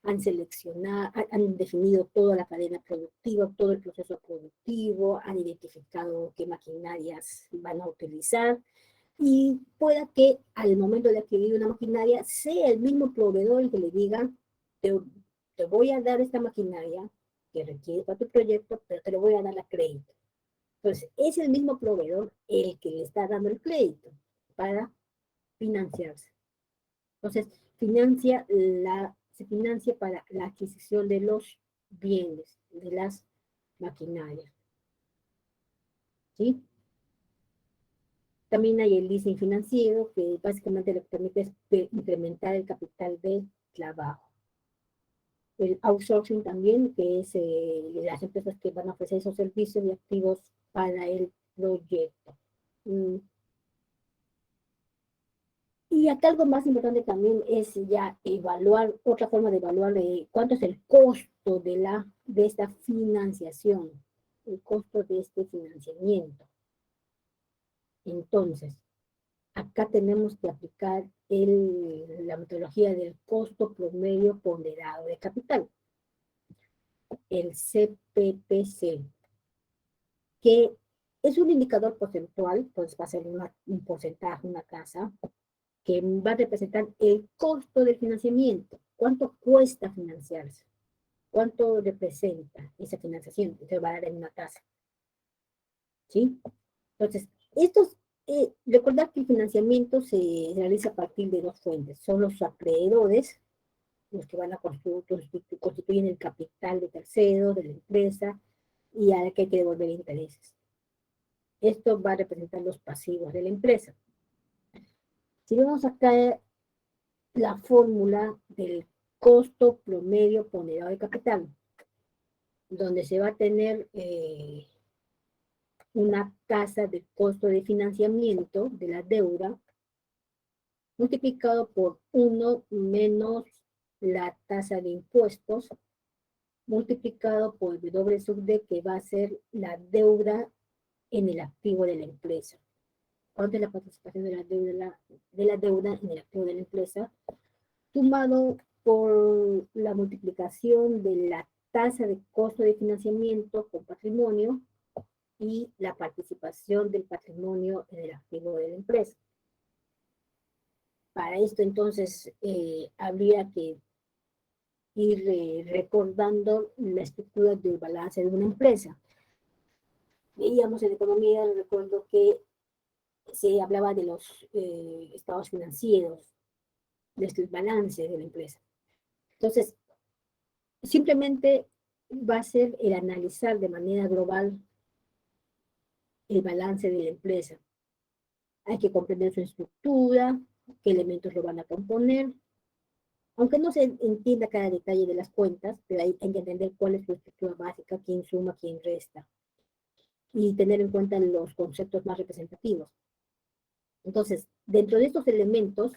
han seleccionado, han definido toda la cadena productiva, todo el proceso productivo, han identificado qué maquinarias van a utilizar, y pueda que al momento de adquirir una maquinaria sea el mismo proveedor el que le diga, te voy a dar esta maquinaria que requiere para tu proyecto, pero te lo voy a dar a crédito. Entonces, es el mismo proveedor el que le está dando el crédito para financiarse. Entonces, se financia para la adquisición de los bienes, de las maquinarias. ¿Sí? También hay el leasing financiero, que básicamente lo que permite es incrementar el capital de trabajo. El outsourcing también, que es las empresas que van a ofrecer esos servicios y activos para el proyecto. Y acá algo más importante también es ya evaluar, otra forma de evaluar cuánto es el costo de esta financiación, el costo de este financiamiento. Entonces, acá tenemos que aplicar la metodología del costo promedio ponderado de capital, el CPPC, que es un indicador porcentual, pues va a ser un porcentaje, una tasa, que va a representar el costo del financiamiento. ¿Cuánto cuesta financiarse? ¿Cuánto representa esa financiación? Entonces va a dar en una tasa. ¿Sí? Entonces, recordar que el financiamiento se realiza a partir de dos fuentes. Son los acreedores, los que van a constituyen el capital de terceros, de la empresa, y al que hay que devolver intereses. Esto va a representar los pasivos de la empresa. Si vemos acá la fórmula del costo promedio ponderado de capital, donde se va a tener una tasa de costo de financiamiento de la deuda multiplicado por 1 menos la tasa de impuestos multiplicado por el W sub D, que va a ser la deuda en el activo de la empresa. ¿Cuánto es la participación de la deuda en el activo de la empresa? Sumado por la multiplicación de la tasa de costo de financiamiento con patrimonio y la participación del patrimonio en el activo de la empresa. Para esto, entonces, habría que ir recordando la estructura del balance de una empresa. Veíamos en economía, recuerdo que se hablaba de los estados financieros, del balance de la empresa. Entonces, simplemente va a ser el analizar de manera global el balance de la empresa. Hay que comprender su estructura, qué elementos lo van a componer. Aunque no se entienda cada detalle de las cuentas, pero hay que entender cuál es su estructura básica, quién suma, quién resta. Y tener en cuenta los conceptos más representativos. Entonces, dentro de estos elementos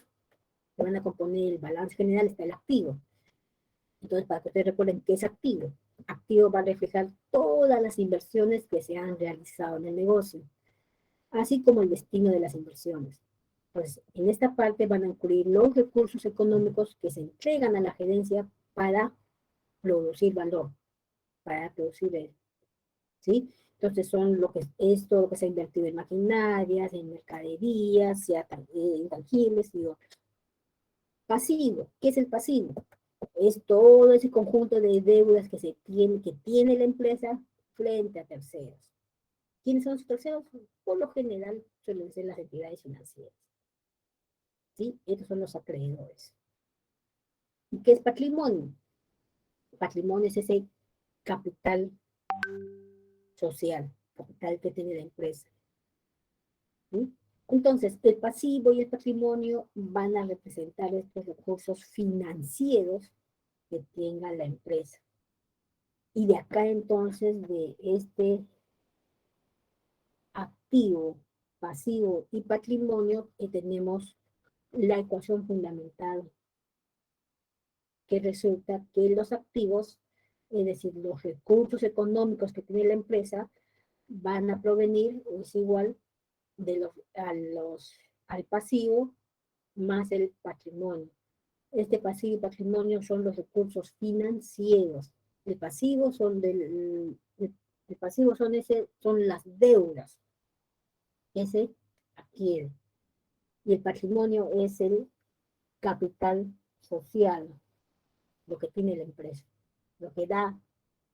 que van a componer el balance general está el activo. Entonces, para que ustedes recuerden qué es activo. Activo va a reflejar todas las inversiones que se han realizado en el negocio, así como el destino de las inversiones. Pues en esta parte van a incluir los recursos económicos que se entregan a la gerencia para producir valor, para producir, ¿sí? Entonces son es todo lo que se ha invertido en maquinarias, en mercaderías, intangibles y otros. Pasivo, ¿qué es el pasivo? Es todo ese conjunto de deudas que tiene la empresa frente a terceros. ¿Quiénes son los terceros? Por lo general suelen ser las entidades financieras. ¿sí? Estos son los acreedores. ¿Y qué es patrimonio? Patrimonio es ese capital social, capital que tiene la empresa. ¿Sí? Entonces, el pasivo y el patrimonio van a representar estos recursos financieros que tenga la empresa. Y de acá entonces, de este activo, pasivo y patrimonio, tenemos la ecuación fundamental, que resulta que los activos, es decir, los recursos económicos que tiene la empresa, van a provenir, o es igual, al pasivo más el patrimonio. Este pasivo y patrimonio son los recursos financieros. El pasivo son son las deudas que se adquieren. Y el patrimonio es el capital social, lo que tiene la empresa, lo que da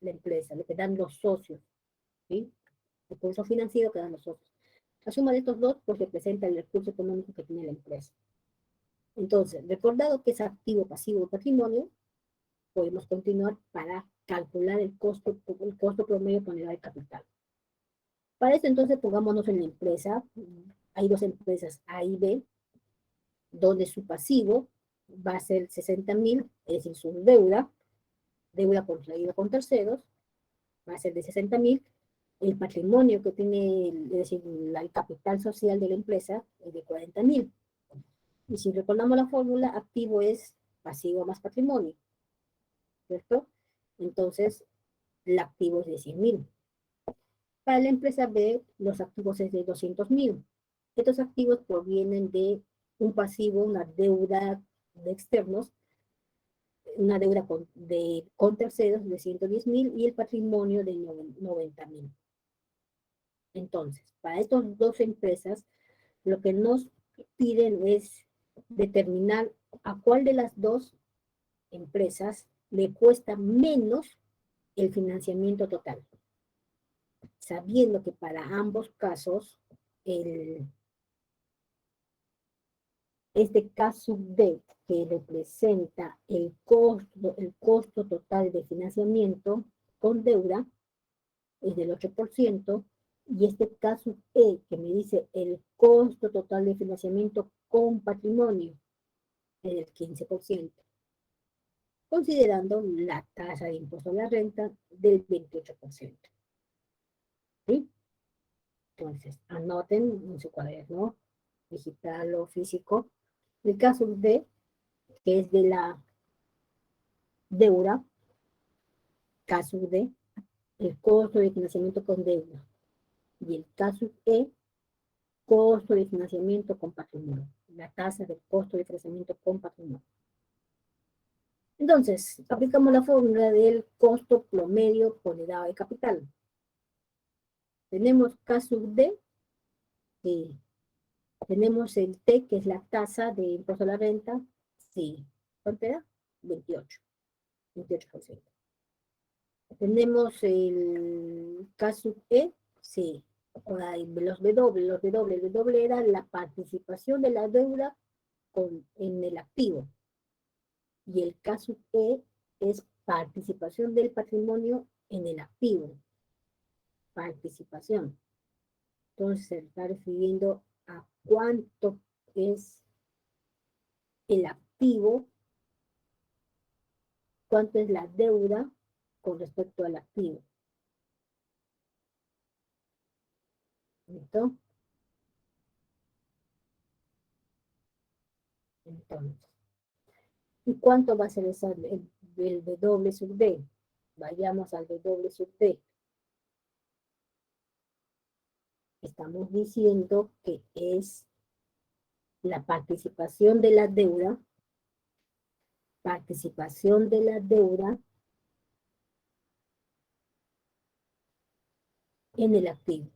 la empresa, lo que dan los socios, ¿sí? El recurso financiero que dan los socios. La suma de estos dos, pues, representa el recurso económico que tiene la empresa. Entonces, recordado que es activo, pasivo o patrimonio, podemos continuar para calcular el costo promedio por unidad de capital. Para esto, entonces, pongámonos en la empresa. Hay dos empresas, A y B, donde su pasivo va a ser 60.000, es decir, su deuda contraída con terceros, va a ser de 60.000. El patrimonio que tiene, es decir, el capital social de la empresa es de 40.000. Y si recordamos la fórmula, activo es pasivo más patrimonio, ¿cierto? Entonces, el activo es de 100.000. Para la empresa B, los activos es de 200.000. Estos activos provienen de un pasivo, una deuda de externos, una deuda con terceros de 110.000 y el patrimonio de 90.000. Entonces, para estas dos empresas, lo que nos piden es determinar a cuál de las dos empresas le cuesta menos el financiamiento total, sabiendo que para ambos casos, este caso D, que representa el costo total de financiamiento con deuda, es del 8%, y este caso E, que me dice el costo total de financiamiento con patrimonio, es del 15%, considerando la tasa de impuesto a la renta del 28%. ¿Sí? Entonces, anoten en su cuaderno, digital o físico, el caso D, que es de la deuda, caso D, el costo de financiamiento con deuda, y el caso E, costo de financiamiento con patrimonio, la tasa del costo de financiamiento con patrimonio. Entonces, aplicamos la fórmula del costo promedio por unidad de capital. Tenemos caso D, sí. Tenemos el T, que es la tasa de impuesto a la renta, sí. ¿Cuánto era? 28%. Tenemos el caso E, sí. Ahora, los W era la participación de la deuda en el activo. Y el caso E es participación del patrimonio en el activo. Participación. Entonces se está refiriendo a cuánto es el activo, cuánto es la deuda con respecto al activo. ¿Listo? Entonces, ¿y cuánto va a ser el W sub D? Vayamos al W sub D. Estamos diciendo que es la participación de la deuda en el activo.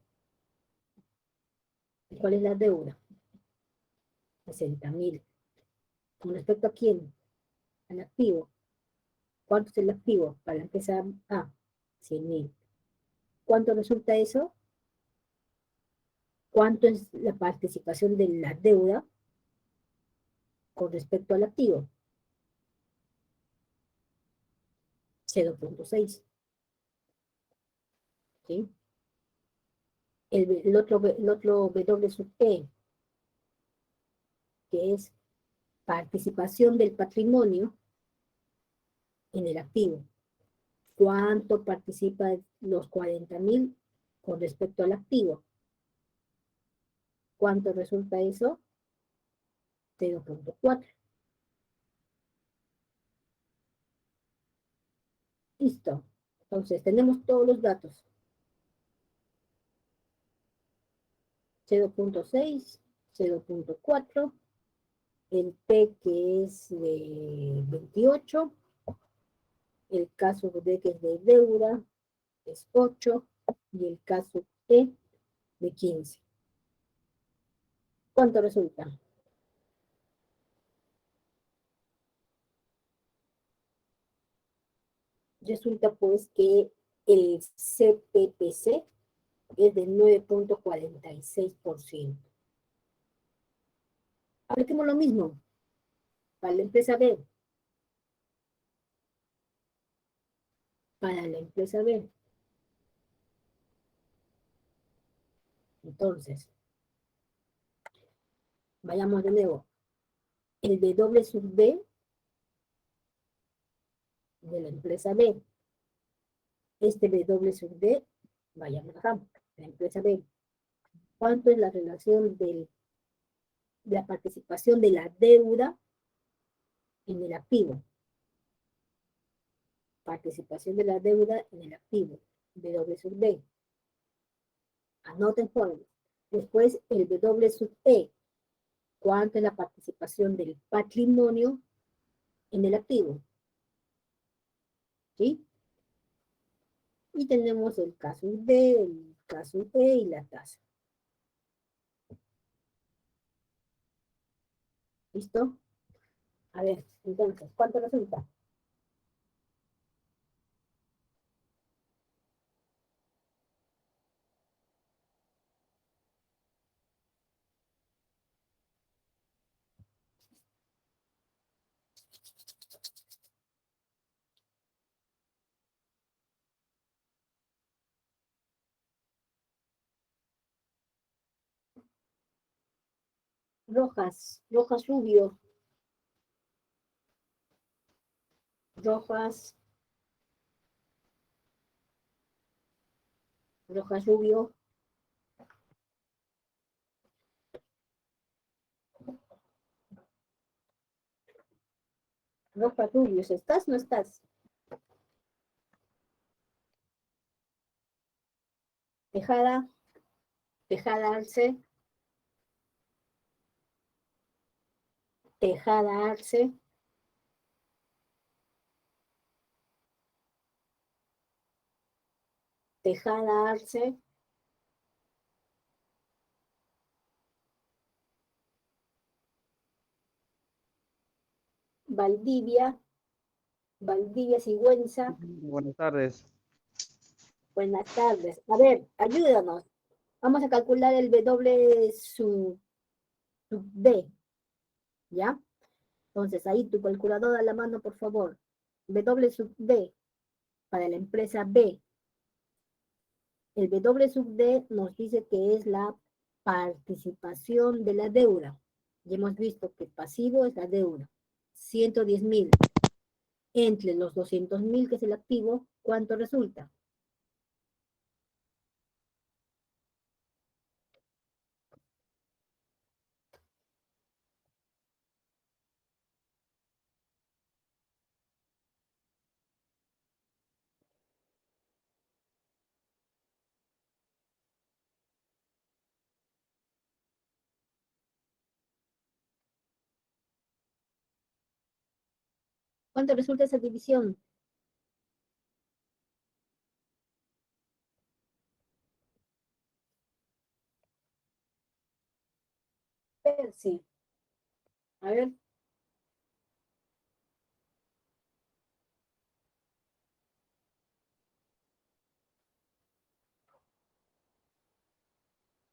¿Cuál es la deuda? 60.000. ¿Con respecto a quién? Al activo. ¿Cuánto es el activo? Para empezar, 100.000. ¿Cuánto resulta eso? ¿Cuánto es la participación de la deuda? con respecto al activo. 0.6. ¿Sí? El otro W sub P, que es participación del patrimonio en el activo. ¿Cuánto participa los 40.000 con respecto al activo? ¿Cuánto resulta eso? 0.4. Listo. Entonces, tenemos todos los datos. 0.6, 0.4, el P que es de 28, el caso D que es de deuda es 8 y el caso E de 15. ¿Cuánto resulta? Resulta pues que el CPPC es del 9.46%. Apliquemos lo mismo para la empresa B. Para la empresa B. Entonces, vayamos de nuevo. El W sub B de la empresa B. Este W sub D, vayamos acá, la empresa B. ¿Cuánto es la relación de la participación de la deuda en el activo? Participación de la deuda en el activo, W sub D. Anoten fórmula. Después el W sub E. ¿Cuánto es la participación del patrimonio en el activo? ¿Sí? Y tenemos el caso D, el caso E y la tasa. ¿Listo? A ver, entonces, ¿cuánto resulta? Rojas, Rojas Rubio. Rojas. Rojas Rubio. Rojas Rubios, ¿estás o no estás? Tejada. Tejada Arce. Tejada Arce. Tejada Arce. Valdivia. Valdivia Sigüenza. Buenas tardes. Buenas tardes. A ver, ayúdanos. Vamos a calcular el W sub D. ¿Ya? Entonces, ahí tu calculadora a la mano, por favor. W sub D para la empresa B. El W sub D nos dice que es la participación de la deuda. Ya hemos visto que el pasivo es la deuda. 110.000. Entre los 200.000, que es el activo, ¿cuánto resulta? ¿Cuánto resulta esa división? Sí. A ver.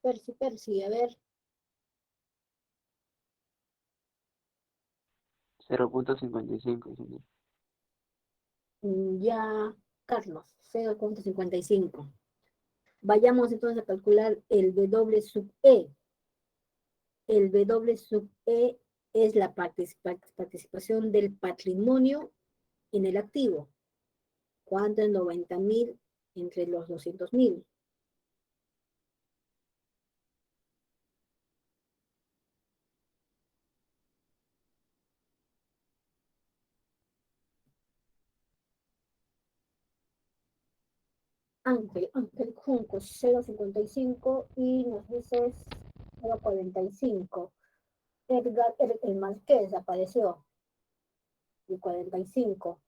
Percy, a ver. 0.55, ingeniero. Ya, Carlos, 0.55. Vayamos entonces a calcular el W sub E. El W sub E es la participación del patrimonio en el activo. ¿Cuánto es 90.000 entre los 200.000? Ángel Junco, 0.55 y nos dices 0.45. Edgar, el Marqués apareció, de 45.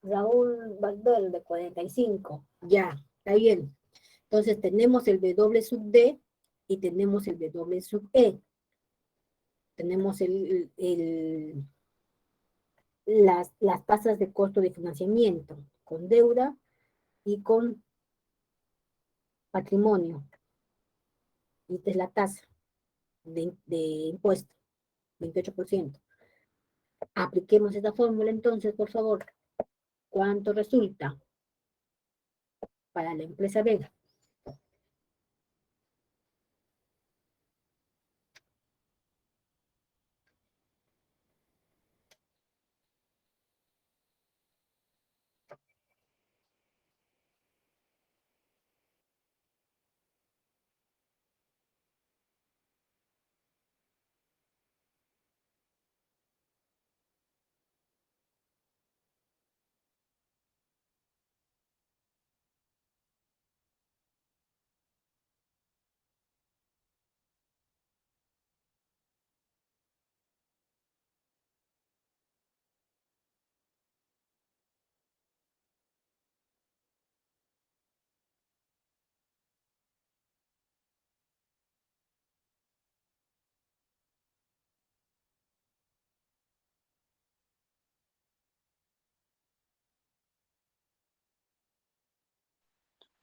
Raúl Valverde, 45. Ya, está bien. Entonces tenemos el W sub D y tenemos el W sub E. Tenemos las tasas de costo de financiamiento con deuda y con patrimonio. Y esta es la tasa de impuesto, 28%. Apliquemos esta fórmula entonces, por favor. ¿Cuánto resulta para la empresa B?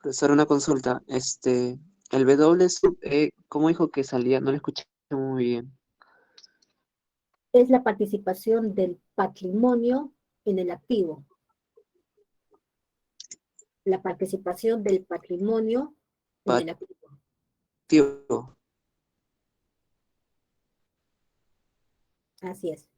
Profesor, una consulta. El W sub E, ¿cómo dijo que salía? No lo escuché muy bien. Es la participación del patrimonio en el activo. La participación del patrimonio en el activo. Activo. Así es.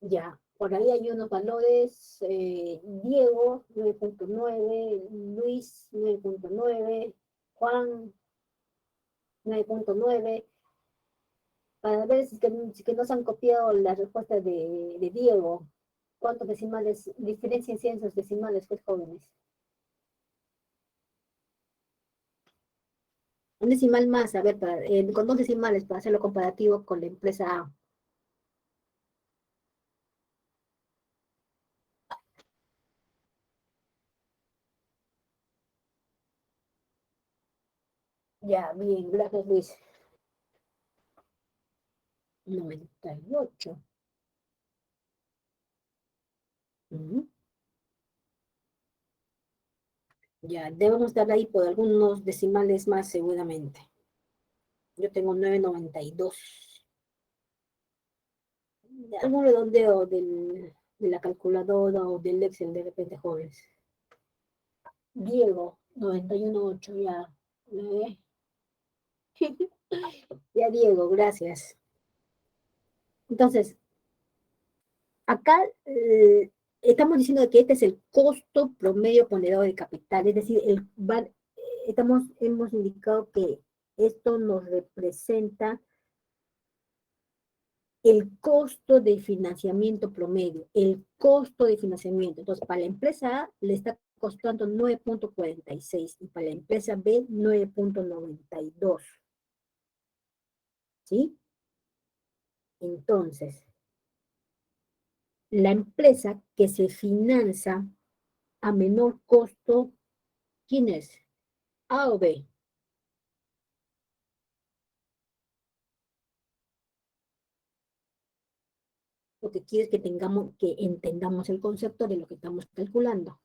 Ya, por ahí hay unos valores, Diego 9.9, Luis 9.9, Juan 9.9, para ver si que no se han copiado las respuestas de Diego. ¿Cuántos decimales, diferencias en esos decimales, pues, jóvenes? Un decimal más, a ver, con dos decimales para hacerlo comparativo con la empresa A. Ya, bien, gracias Luis. 98. Ujú. Ya, debemos estar ahí por algunos decimales más seguramente. Yo tengo 9.92. Algún redondeo de la calculadora o del Excel de repente, jóvenes. Diego, 91.8, ya. ¿Eh? Ya, Diego, gracias. Entonces, acá estamos diciendo que este es el costo promedio ponderado de capital, es decir, hemos indicado que esto nos representa el costo de financiamiento promedio, el costo de financiamiento. Entonces, para la empresa A le está costando 9.46 y para la empresa B 9.92. ¿Sí? Entonces, la empresa que se financia a menor costo, ¿quién es? ¿A o B? Lo que quiere es que entendamos el concepto de lo que estamos calculando.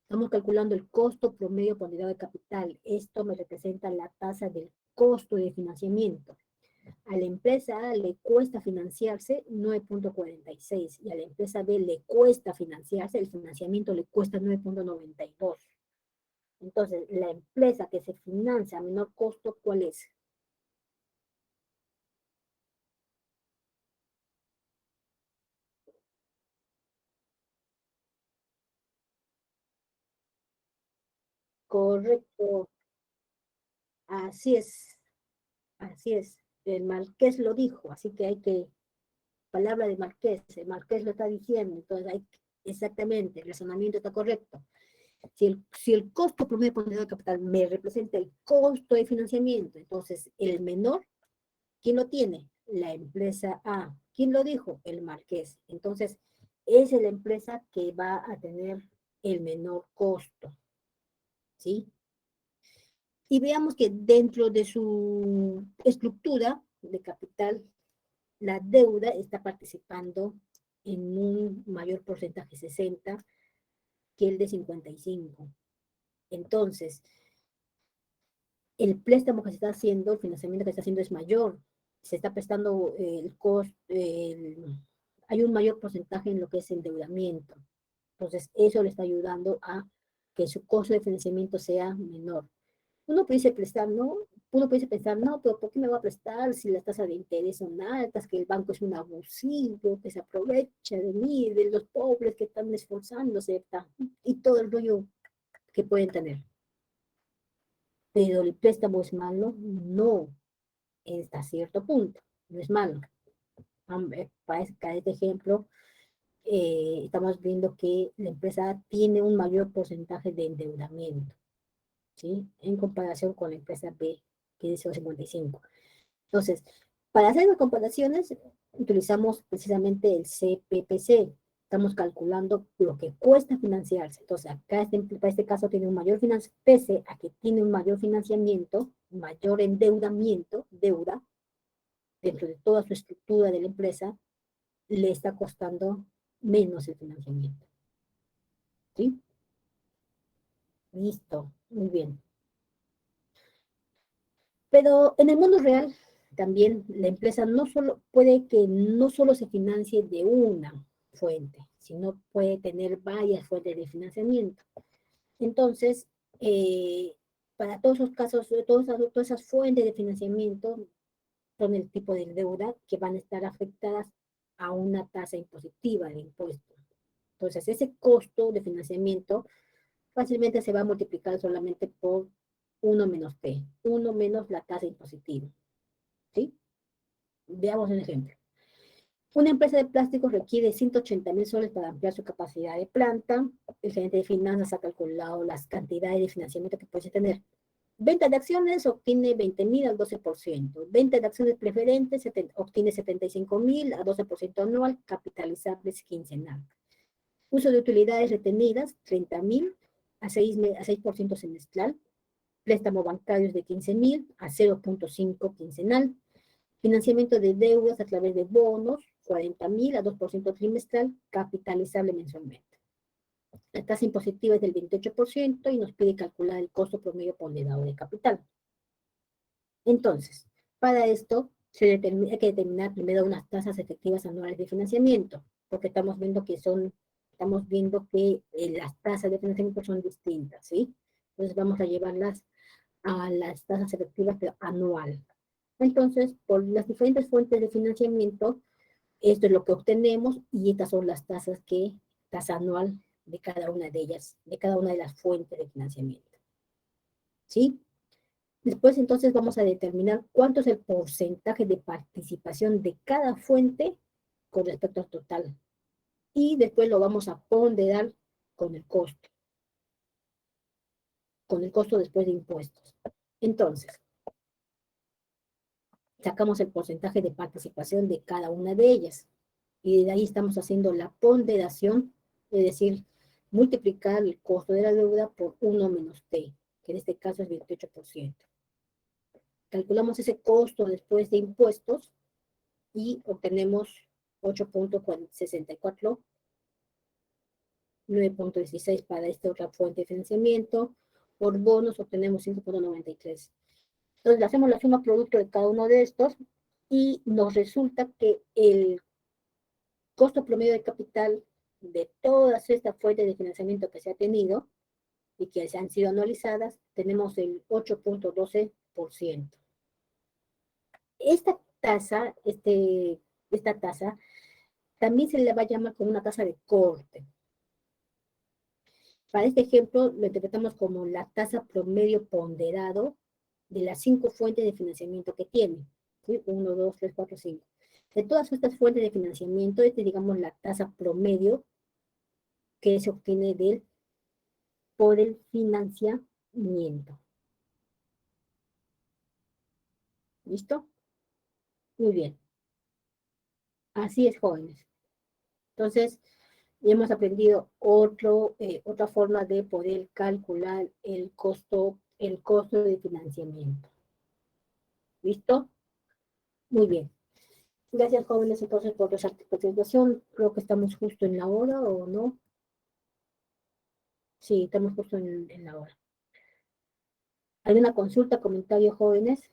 Estamos calculando el costo promedio ponderado de capital. Esto me representa la tasa del costo de financiamiento. A la empresa A le cuesta financiarse 9.46 y a la empresa B le cuesta financiarse, el financiamiento le cuesta 9.92. Entonces, la empresa que se financia a menor costo, ¿cuál es? Correcto, así es, así es. El Marqués lo dijo, así que hay que, palabra de Marqués, el Marqués lo está diciendo, entonces exactamente, el razonamiento está correcto. Si el costo promedio ponderado de capital me representa el costo de financiamiento, entonces el menor, ¿quién lo tiene? La empresa A. ¿Quién lo dijo? El Marqués. Entonces, es la empresa que va a tener el menor costo, ¿sí? Y veamos que dentro de su estructura de capital, la deuda está participando en un mayor porcentaje, 60, que el de 55. Entonces, el préstamo que se está haciendo, el financiamiento que se está haciendo es mayor. Se está prestando el costo, hay un mayor porcentaje en lo que es endeudamiento. Entonces, eso le está ayudando a que su costo de financiamiento sea menor. Uno pudiese prestar, ¿no? Uno pudiese pensar, no, pero ¿por qué me va a prestar si las tasas de interés son altas, que el banco es un abusivo, que se aprovecha de mí, de los pobres que están esforzándose, y todo el rollo que pueden tener? Pero el préstamo es malo, no, hasta cierto punto, no es malo. Para este ejemplo, estamos viendo que la empresa tiene un mayor porcentaje de endeudamiento, ¿sí? En comparación con la empresa B, que es 55. Entonces, para hacer las comparaciones, utilizamos precisamente el CPPC. Estamos calculando lo que cuesta financiarse. Entonces, acá para este caso tiene un mayor financiamiento, pese a que tiene un mayor financiamiento, mayor endeudamiento, deuda, dentro de toda su estructura de la empresa, le está costando menos el financiamiento. ¿Sí? Listo, muy bien. Pero en el mundo real, también la empresa puede que no solo se financie de una fuente, sino puede tener varias fuentes de financiamiento. Entonces, para todos esos casos, todas esas fuentes de financiamiento son el tipo de deuda que van a estar afectadas a una tasa impositiva de impuestos. Entonces, ese costo de financiamiento fácilmente se va a multiplicar solamente por 1 menos T, 1 menos la tasa impositiva. ¿Sí? Veamos un ejemplo. Una empresa de plásticos requiere 180.000 soles para ampliar su capacidad de planta. El gerente de finanzas ha calculado las cantidades de financiamiento que puede tener. Venta de acciones obtiene 20.000 al 12%. Venta de acciones preferentes obtiene 75.000 a 12% anual, capitalizables quincenal. Uso de utilidades retenidas, 30.000 a 6% semestral. Préstamo bancarios de 15.000 a 0.5 quincenal. Financiamiento de deudas a través de bonos, 40.000 a 2% trimestral, capitalizable mensualmente. La tasa impositiva es del 28% y nos pide calcular el costo promedio ponderado de capital. Entonces, para esto hay que determinar primero unas tasas efectivas anuales de financiamiento, porque estamos viendo que las tasas de financiamiento son distintas, ¿sí? Entonces vamos a llevarlas a las tasas efectivas anual. Entonces, por las diferentes fuentes de financiamiento, esto es lo que obtenemos y estas son las tasa anual de cada una de ellas, de cada una de las fuentes de financiamiento. ¿Sí? Después, entonces, vamos a determinar cuánto es el porcentaje de participación de cada fuente con respecto al total. Y después lo vamos a ponderar con el costo. Con el costo después de impuestos. Entonces, sacamos el porcentaje de participación de cada una de ellas. y de ahí estamos haciendo la ponderación, es decir, multiplicar el costo de la deuda por 1 menos T, que en este caso es 28%. Calculamos ese costo después de impuestos y obtenemos 8.64, 9.16 para esta otra fuente de financiamiento. Por bonos obtenemos 5.93. Entonces, le hacemos la suma producto de cada uno de estos y nos resulta que el costo promedio de capital de todas estas fuentes de financiamiento que se ha tenido y que se han sido anualizadas, tenemos el 8.12%. Esta tasa, esta tasa, también se le va a llamar como una tasa de corte. Para este ejemplo, lo interpretamos como la tasa promedio ponderado de las 5 fuentes de financiamiento que tiene. ¿Sí? 1, 2, 3, 4, 5. De todas estas fuentes de financiamiento, digamos, la tasa promedio que se obtiene por el financiamiento. ¿Listo? Muy bien. Así es, jóvenes. Entonces, ya hemos aprendido otra forma de poder calcular el costo de financiamiento. ¿Listo? Muy bien. Gracias, jóvenes, entonces, por esa participación. Creo que estamos justo en la hora, ¿o no? Sí, estamos justo en la hora. ¿Alguna consulta, comentario, jóvenes?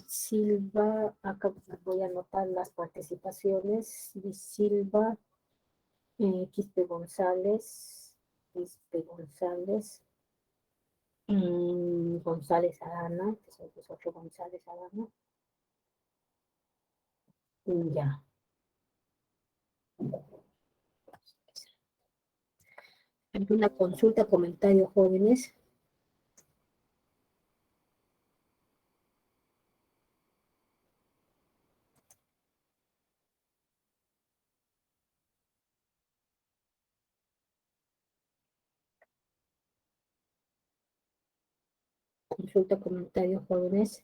Silva, acá voy a anotar las participaciones. De Silva, Quispe González, González Arana, que es otro González Arana. Ya. ¿Alguna consulta, comentario, jóvenes? Consulta, comentario, jóvenes.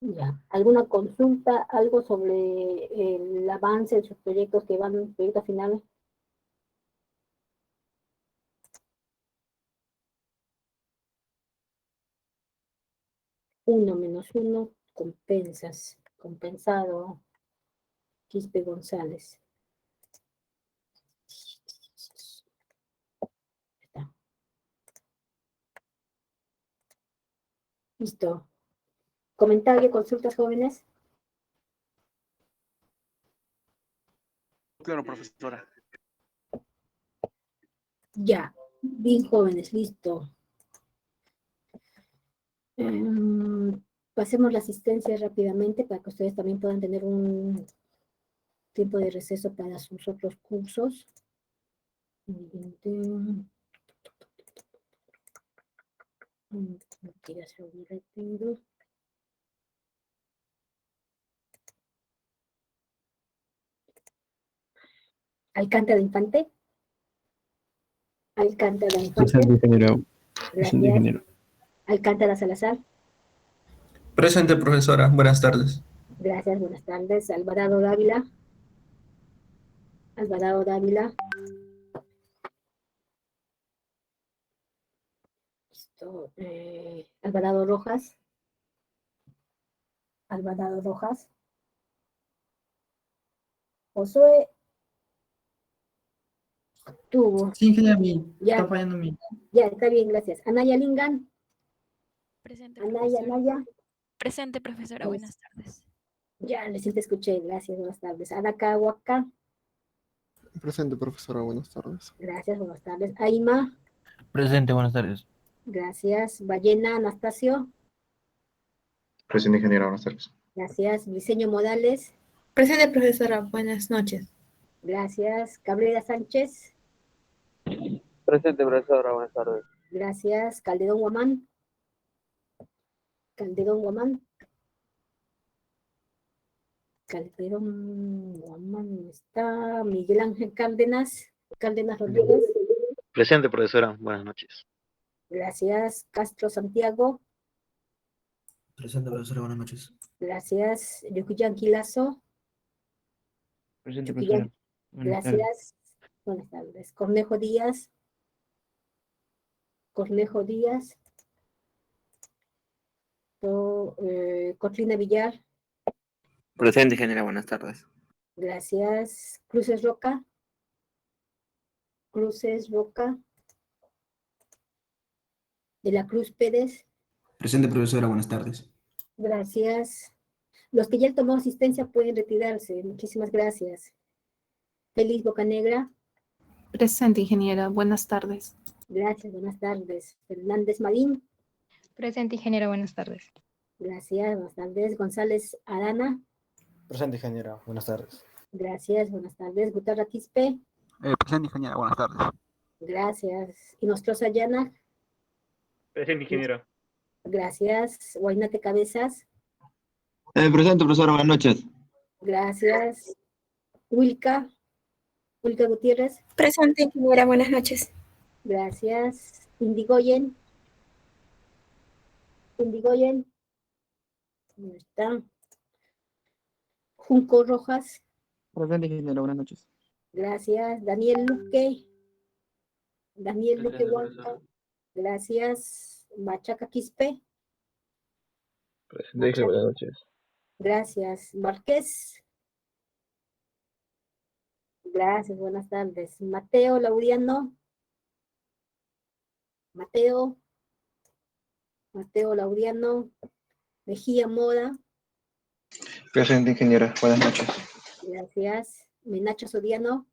Ya. ¿Alguna consulta, algo sobre el avance de sus proyectos que van en proyectos finales? Uno menos uno, compensado, Quispe González. Está. Listo. ¿Comentario, consultas, jóvenes? Claro, profesora. Ya. Bien, jóvenes, listo. Pasemos la asistencia rápidamente para que ustedes también puedan tener un tiempo de receso para sus otros cursos. Quiero hacer un retiro. Alcántara Infante. Alcántara Infante. Presente, ingeniero. Presente, Gracias. ingeniero. Alcántara Salazar. Presente, profesora. Buenas tardes. Gracias, buenas tardes. Alvarado Dávila. Alvarado Dávila. Listo. Alvarado Rojas. Alvarado Rojas. Josué. Tuvo. Sí, ingeniero, Ya. está fallando mi. Ya, está bien, gracias. Anaya Lingan. Presente, Anaya, profesora. Anaya. Presente, profesora. Buenas tardes. Ya, recién te escuché. Gracias, buenas tardes. Adaka Huaca. Presente, profesora. Buenas tardes. Gracias, buenas tardes. Aima. Presente, buenas tardes. Gracias. Ballena Anastasio. Presente, ingeniero. Buenas tardes. Gracias. Briceño Modales. Presente, profesora. Buenas noches. Gracias. Cabrera Sánchez. Presente, profesora. Buenas tardes. Gracias. Calderón Guamán. Calderón Guamán. Calderón Guamán está. Miguel Ángel Cárdenas. Cárdenas Rodríguez. Presente, profesora. Buenas noches. Gracias. Castro Santiago. Presente, profesora, buenas noches. Gracias. Yokuyan Kilazo. Presente, Yokuyan. profesora. Buenas tardes. Gracias. Buenas tardes. Cornejo Díaz. Cornejo Díaz. Cotlina Villar. Presente, ingeniera, buenas tardes. Gracias. Cruces Roca. Cruces Roca. De la Cruz Pérez. Presente, profesora, buenas tardes. Gracias. Los que ya han tomado asistencia pueden retirarse. Muchísimas gracias. Félix Bocanegra. Presente, ingeniera. Buenas tardes. Gracias, buenas tardes. Fernández Marín. Presente, ingeniera, buenas tardes. Gracias, buenas tardes. González Arana. Presente, ingeniera. Buenas tardes. Gracias, buenas tardes. Guitarra Quispe. Presente, ingeniera, buenas tardes. Gracias. Inostrosa Llana. Presente, ingeniera. Gracias. Guainate Cabezas. Presente, profesora, buenas noches. Gracias. Wilka. Wilka Gutiérrez. Presente, ingeniera, buenas noches. Gracias. Indigoyen. Indigoyen. ¿Dónde está? Junco Rojas. Presente, ingeniera, buenas noches. Gracias. Daniel Luque. Daniel Luque Huanca. Gracias. Machaca Quispe. Presente, buenas noches. Gracias. Márquez. Gracias, buenas tardes. Mateo Laureano. Mateo. Mateo Laureano. Mejía Moda. Presente, ingeniera. Buenas noches. Gracias. Menacho Soriano.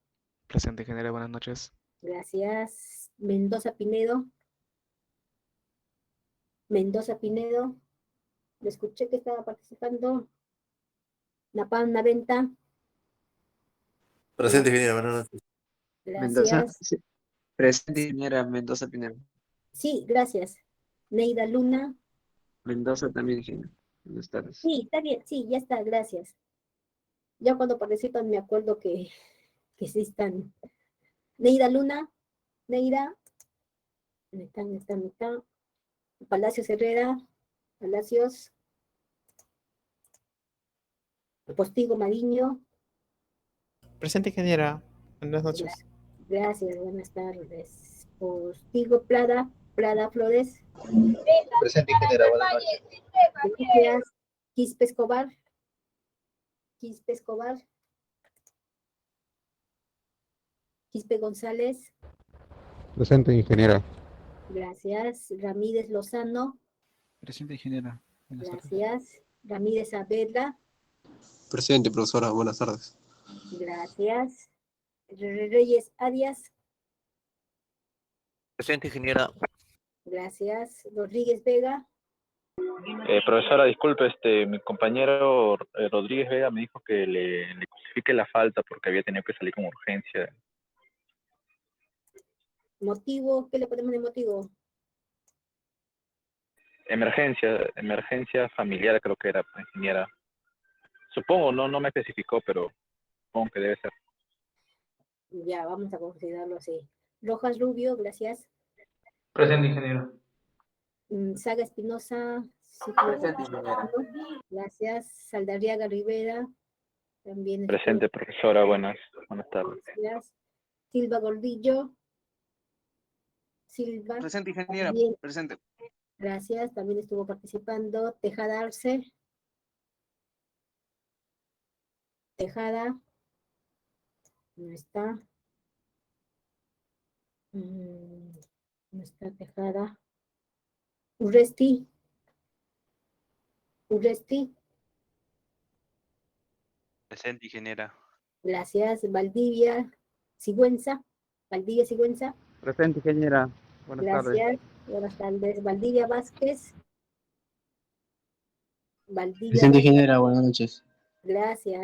Presente, ingeniera. Buenas noches. Gracias. Mendoza Pinedo. Mendoza Pinedo. Le escuché que estaba participando. Napan Naventa. Presente, ingeniera, buenas noches. Mendoza, Gracias. sí. Presente, ingeniera Mendoza Pinero. Sí, gracias. Neida Luna. Mendoza también, ingeniera. Buenas tardes. Sí, está bien, sí, ya está, gracias. Ya cuando participan me acuerdo que sí están. Neida Luna. Neida. ¿Dónde están? Palacios Herrera. Palacios. Postigo Mariño. Presente, ingeniera. Buenas noches. Gracias, buenas tardes. Postigo Prada Flores. Presente, ingeniera. Buenas noches. Gracias. Quispe Escobar. Quispe Escobar. Quispe González. Presente, ingeniera. Gracias. Ramírez Lozano. Presente, ingeniera. Buenas tardes. Gracias. Ramírez Saavedra. Presente, profesora. Buenas tardes. Gracias. Reyes Arias. Presente, ingeniera. Gracias. Rodríguez Vega. Profesora, disculpe, mi compañero Rodríguez Vega me dijo que le justifique la falta porque había tenido que salir con urgencia. Motivo, ¿qué le ponemos de motivo? Emergencia familiar creo que era, ingeniera. Supongo, no me especificó, pero supongo que debe ser. Ya, vamos a considerarlo así. Rojas Rubio, gracias. Presente, ingeniero. Saga Espinosa. Presente, ingeniera. Gracias. Saldarriaga Rivera. También. Presente, profesora. Buenas tardes. Gracias. Silva Gordillo. Silva. Presente, ingeniera. También. Presente. Gracias. También estuvo participando. Tejada Arce. Tejada. No está. No está Tejada. Urresti. Presente, ingeniera. Gracias. Valdivia Sigüenza. Presente, ingeniera. Buenas tardes. Gracias. Buenas tardes. Valdivia Vázquez. Presente, ingeniera. Buenas noches. Gracias.